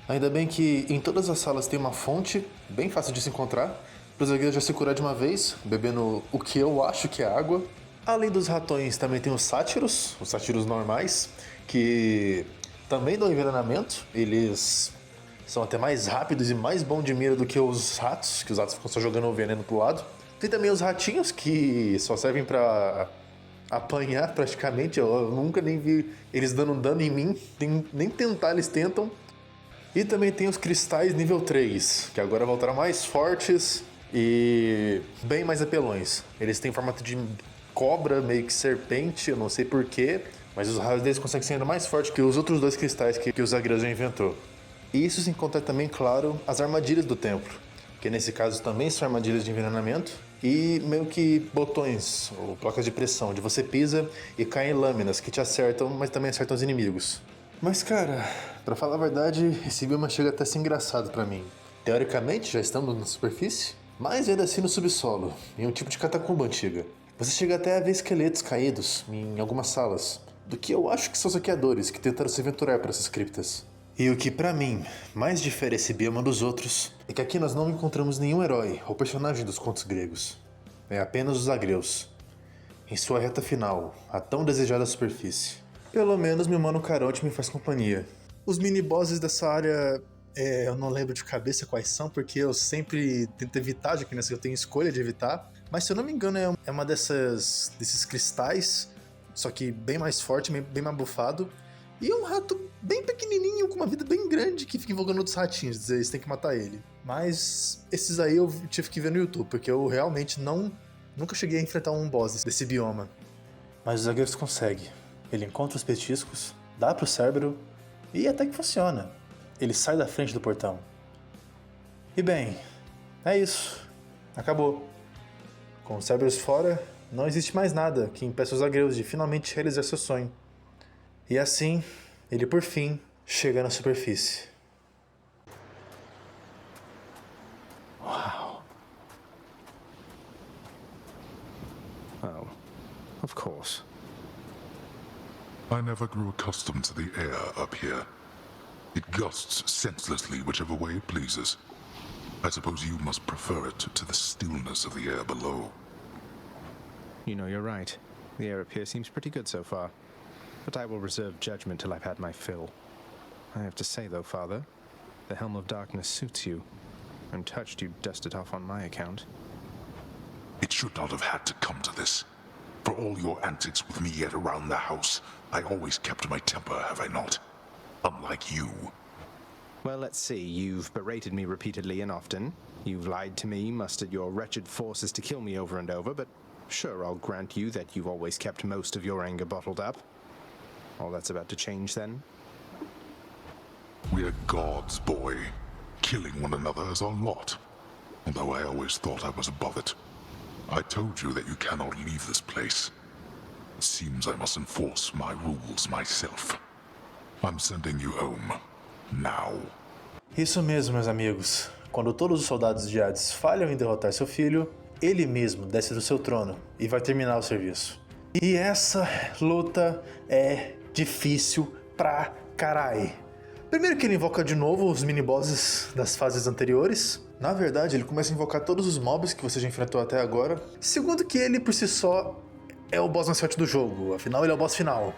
Ainda bem que em todas as salas tem uma fonte, bem fácil de se encontrar, para o zagueiro já se curar de uma vez, bebendo o que eu acho que é água. Além dos ratões, também tem os sátiros normais, que também dão envenenamento. Eles são até mais rápidos e mais bons de mira do que os ratos, que os ratos ficam só jogando o veneno pro lado. Tem também os ratinhos, que só servem pra apanhar praticamente. Eu nunca nem vi eles dando dano em mim, nem tentar eles tentam. E também tem os cristais nível 3, que agora voltaram mais fortes e bem mais apelões. Eles têm formato de cobra, meio que serpente, eu não sei porquê, mas os raios deles conseguem ser ainda mais fortes que os outros dois cristais que o Zagreus já inventou. E isso sem contar também, claro, as armadilhas do templo, que nesse caso também são armadilhas de envenenamento e meio que botões ou placas de pressão, onde você pisa e caem lâminas que te acertam, mas também acertam os inimigos. Mas cara, pra falar a verdade, esse bioma chega até a ser engraçado pra mim. Teoricamente já estamos na superfície, mas ainda assim no subsolo, em um tipo de catacumba antiga. Você chega até a ver esqueletos caídos em algumas salas, do que eu acho que são saqueadores que tentaram se aventurar para essas criptas. E o que pra mim mais difere esse bioma dos outros é que aqui nós não encontramos nenhum herói ou personagem dos contos gregos. É apenas os Zagreus, em sua reta final, a tão desejada superfície. Pelo menos meu mano Caronte me faz companhia. Os mini-bosses dessa área, eu não lembro de cabeça quais são, porque eu sempre tento evitar, já que nessa eu tenho escolha de evitar. Mas se eu não me engano é uma desses cristais, só que bem mais forte, bem mais bufado. E um rato bem pequenininho, com uma vida bem grande, que fica invocando outros ratinhos, dizer, eles têm que matar ele. Mas esses aí eu tive que ver no YouTube, porque eu realmente nunca cheguei a enfrentar um boss desse bioma. Mas os Zagreus conseguem. Ele encontra os petiscos, dá pro Cérbero e até que funciona. Ele sai da frente do portão. E bem, é isso. Acabou. Com os Cérberos fora, não existe mais nada que impeça os Zagreus de finalmente realizar seu sonho. E assim, ele por fim chega na superfície. Wow. Oh, of course. I never grew accustomed to the air up here. It gusts senselessly whichever way it pleases. I suppose you must prefer it to the stillness of the air below. You know, you're right. The air up here seems pretty good so far. But I will reserve judgment till I've had my fill. I have to say, though, Father, the Helm of Darkness suits you. I'm touched you dust it off on my account. It should not have had to come to this. For all your antics with me yet around the house, I always kept my temper, have I not? Unlike you. Well, let's see. You've berated me repeatedly and often. You've lied to me, mustered your wretched forces to kill me over and over, but sure, I'll grant you that you've always kept most of your anger bottled up. All that's about to change, then? We're gods, boy. Killing one another is our lot. Although I always thought I was above it. I told you that you cannot leave this place. It seems I must enforce my rules myself. I'm sending you home. Now. Isso mesmo, meus amigos. Quando todos os soldados de Hades falham em derrotar seu filho, ele mesmo desce do seu trono e vai terminar o serviço. E essa luta é difícil pra carai. Primeiro que ele invoca de novo os mini-bosses das fases anteriores. Na verdade, ele começa a invocar todos os mobs que você já enfrentou até agora. Segundo que ele, por si só, é o boss mais forte do jogo. Afinal, ele é o boss final.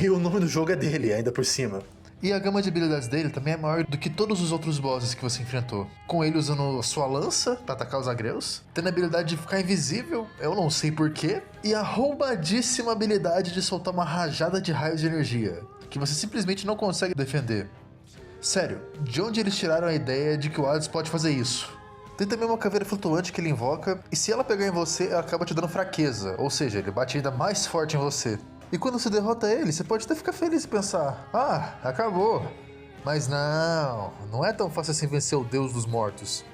E o nome do jogo é dele, ainda por cima. E a gama de habilidades dele também é maior do que todos os outros bosses que você enfrentou. Com ele usando a sua lança pra atacar os Zagreus, tendo a habilidade de ficar invisível, eu não sei porquê, e a roubadíssima habilidade de soltar uma rajada de raios de energia, que você simplesmente não consegue defender. Sério, de onde eles tiraram a ideia de que o Hades pode fazer isso? Tem também uma caveira flutuante que ele invoca, e se ela pegar em você, ela acaba te dando fraqueza, ou seja, ele bate ainda mais forte em você. E quando você derrota ele, você pode até ficar feliz e pensar, acabou. Mas não é tão fácil assim vencer o Deus dos Mortos.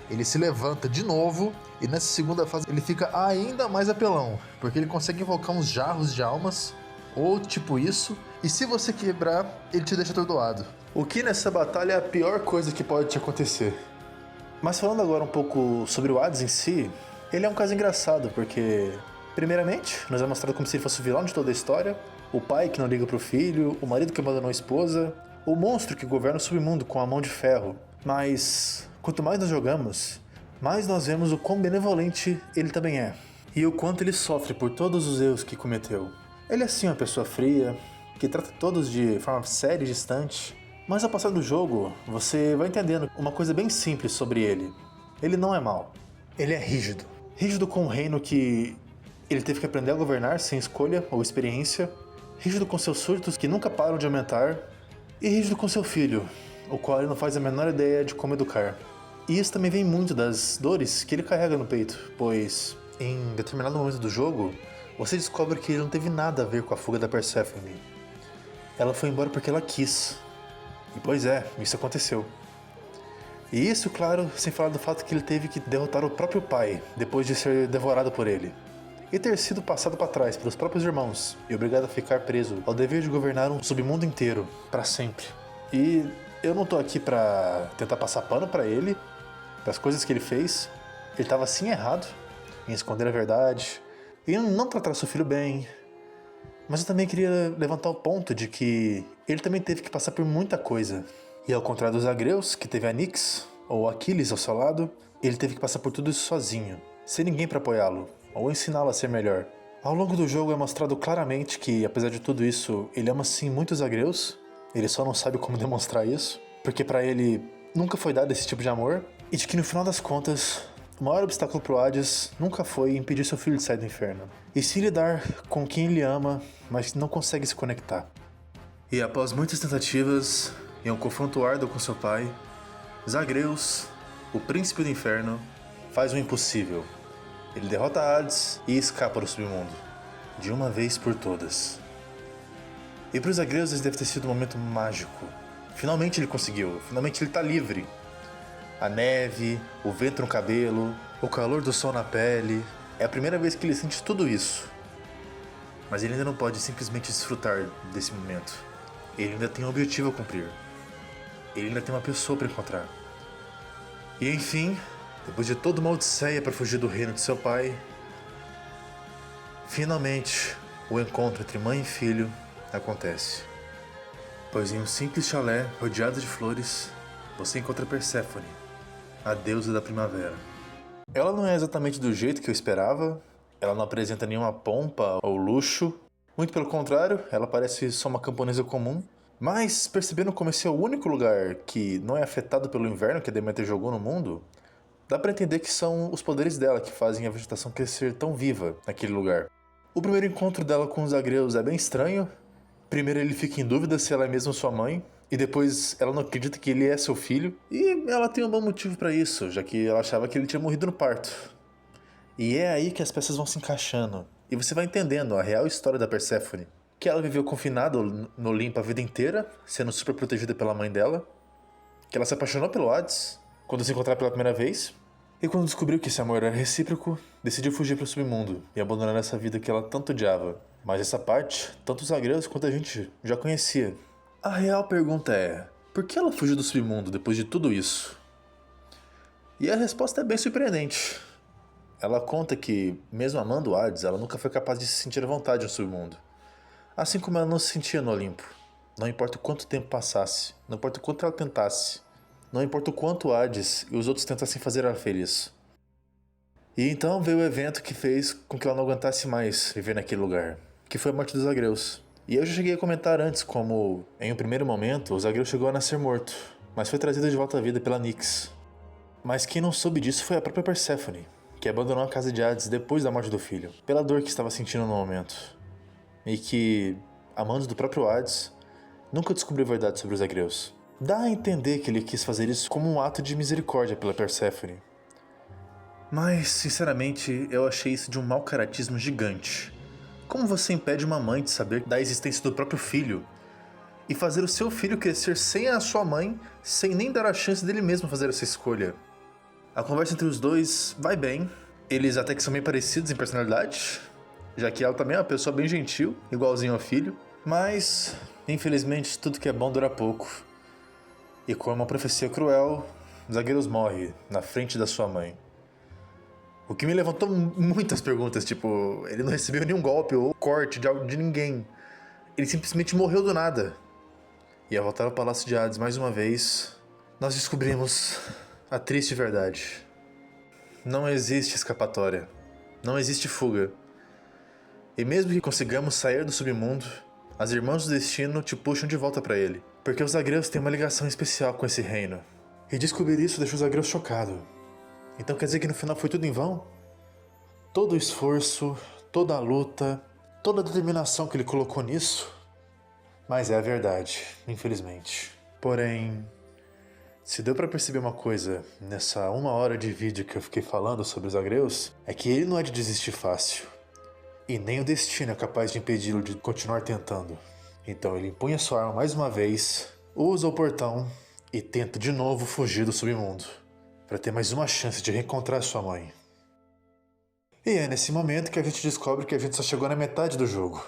Ele se levanta de novo, e nessa segunda fase ele fica ainda mais apelão, porque ele consegue invocar uns jarros de almas, ou tipo isso, e se você quebrar, ele te deixa atordoado. O que nessa batalha é a pior coisa que pode te acontecer. Mas falando agora um pouco sobre o Hades em si, ele é um caso engraçado, porque primeiramente, nos é mostrado como se ele fosse o vilão de toda a história, o pai que não liga pro filho, o marido que abandonou a esposa, o monstro que governa o submundo com a mão de ferro. Mas, quanto mais nós jogamos, mais nós vemos o quão benevolente ele também é. E o quanto ele sofre por todos os erros que cometeu. Ele é sim uma pessoa fria, que trata todos de forma séria e distante. Mas ao passar do jogo, você vai entendendo uma coisa bem simples sobre ele. Ele não é mau. Ele é rígido. Rígido com um reino que ele teve que aprender a governar sem escolha ou experiência. Rígido com seus súditos que nunca param de aumentar. E rígido com seu filho, o qual ele não faz a menor ideia de como educar. E isso também vem muito das dores que ele carrega no peito, pois em determinado momento do jogo, você descobre que ele não teve nada a ver com a fuga da Perséfone. Ela foi embora porque ela quis. E pois é, isso aconteceu. E isso, claro, sem falar do fato que ele teve que derrotar o próprio pai, depois de ser devorado por ele. E ter sido passado para trás pelos próprios irmãos, e obrigado a ficar preso ao dever de governar um submundo inteiro, para sempre. E eu não tô aqui pra tentar passar pano pra ele, das coisas que ele fez. Ele tava sim errado em esconder a verdade, e em não tratar seu filho bem. Mas eu também queria levantar o ponto de que ele também teve que passar por muita coisa. E ao contrário dos Agreus, que teve a Nyx, ou Aquiles ao seu lado, ele teve que passar por tudo isso sozinho, sem ninguém pra apoiá-lo, ou ensiná-lo a ser melhor. Ao longo do jogo é mostrado claramente que, apesar de tudo isso, ele ama sim muitos Agreus, ele só não sabe como demonstrar isso, porque pra ele nunca foi dado esse tipo de amor, e de que no final das contas, o maior obstáculo pro Hades nunca foi impedir seu filho de sair do inferno, e sim lidar com quem ele ama, mas não consegue se conectar. E após muitas tentativas, em um confronto árduo com seu pai, Zagreus, o príncipe do inferno, faz o impossível. Ele derrota Hades e escapa do submundo, de uma vez por todas. E para os Zagreus esse deve ter sido um momento mágico. Finalmente ele conseguiu, finalmente ele tá livre. A neve, o vento no cabelo, o calor do sol na pele. É a primeira vez que ele sente tudo isso. Mas ele ainda não pode simplesmente desfrutar desse momento. Ele ainda tem um objetivo a cumprir. Ele ainda tem uma pessoa para encontrar. E enfim, depois de toda uma odisseia para fugir do reino de seu pai, finalmente o encontro entre mãe e filho acontece. Pois em um simples chalé rodeado de flores, você encontra Perséfone, a deusa da primavera. Ela não é exatamente do jeito que eu esperava, ela não apresenta nenhuma pompa ou luxo, muito pelo contrário, ela parece só uma camponesa comum, mas percebendo como esse é o único lugar que não é afetado pelo inverno que a Deméter jogou no mundo, dá pra entender que são os poderes dela que fazem a vegetação crescer tão viva naquele lugar. O primeiro encontro dela com os Agreus é bem estranho. Primeiro ele fica em dúvida se ela é mesmo sua mãe, e depois ela não acredita que ele é seu filho, e ela tem um bom motivo pra isso, já que ela achava que ele tinha morrido no parto. E é aí que as peças vão se encaixando, e você vai entendendo a real história da Perséfone, que ela viveu confinada no Olimpo a vida inteira, sendo super protegida pela mãe dela, que ela se apaixonou pelo Hades quando se encontraram pela primeira vez, e quando descobriu que esse amor era recíproco, decidiu fugir para o submundo e abandonar essa vida que ela tanto odiava. Mas essa parte, tanto os Agreus quanto a gente já conhecia. A real pergunta é, por que ela fugiu do submundo depois de tudo isso? E a resposta é bem surpreendente. Ela conta que, mesmo amando o Hades, ela nunca foi capaz de se sentir à vontade no submundo. Assim como ela não se sentia no Olimpo. Não importa o quanto tempo passasse, não importa o quanto ela tentasse, não importa o quanto Hades e os outros tentassem fazer ela feliz. E então veio o evento que fez com que ela não aguentasse mais viver naquele lugar, que foi a morte dos Agreus. E eu já cheguei a comentar antes como, em um primeiro momento, os Agreus chegou a nascer morto, mas foi trazido de volta à vida pela Nyx. Mas quem não soube disso foi a própria Perséfone, que abandonou a casa de Hades depois da morte do filho, pela dor que estava sentindo no momento. E que, amando do próprio Hades, nunca descobriu a verdade sobre os Agreus. Dá a entender que ele quis fazer isso como um ato de misericórdia pela Perséfone. Mas, sinceramente, eu achei isso de um mau caratismo gigante. Como você impede uma mãe de saber da existência do próprio filho? E fazer o seu filho crescer sem a sua mãe, sem nem dar a chance dele mesmo fazer essa escolha? A conversa entre os dois vai bem. Eles até que são bem parecidos em personalidade, já que ela também é uma pessoa bem gentil, igualzinho ao filho. Mas, infelizmente, tudo que é bom dura pouco. E com uma profecia cruel, Zagreus morre na frente da sua mãe. O que me levantou muitas perguntas, tipo, ele não recebeu nenhum golpe ou corte de ninguém. Ele simplesmente morreu do nada. E ao voltar ao Palácio de Hades mais uma vez, nós descobrimos a triste verdade. Não existe escapatória. Não existe fuga. E mesmo que consigamos sair do submundo, as Irmãs do Destino te puxam de volta para ele. Porque os Zagreus têm uma ligação especial com esse reino. E descobrir isso deixa os Zagreus chocados. Então quer dizer que no final foi tudo em vão? Todo o esforço, toda a luta, toda a determinação que ele colocou nisso? Mas é a verdade, infelizmente. Porém, se deu pra perceber uma coisa nessa 1 hora de vídeo que eu fiquei falando sobre os Zagreus, é que ele não é de desistir fácil. E nem o destino é capaz de impedi-lo de continuar tentando. Então ele empunha sua arma mais uma vez, usa o portão e tenta de novo fugir do submundo, para ter mais uma chance de reencontrar sua mãe. E é nesse momento que a gente descobre que a gente só chegou na metade do jogo.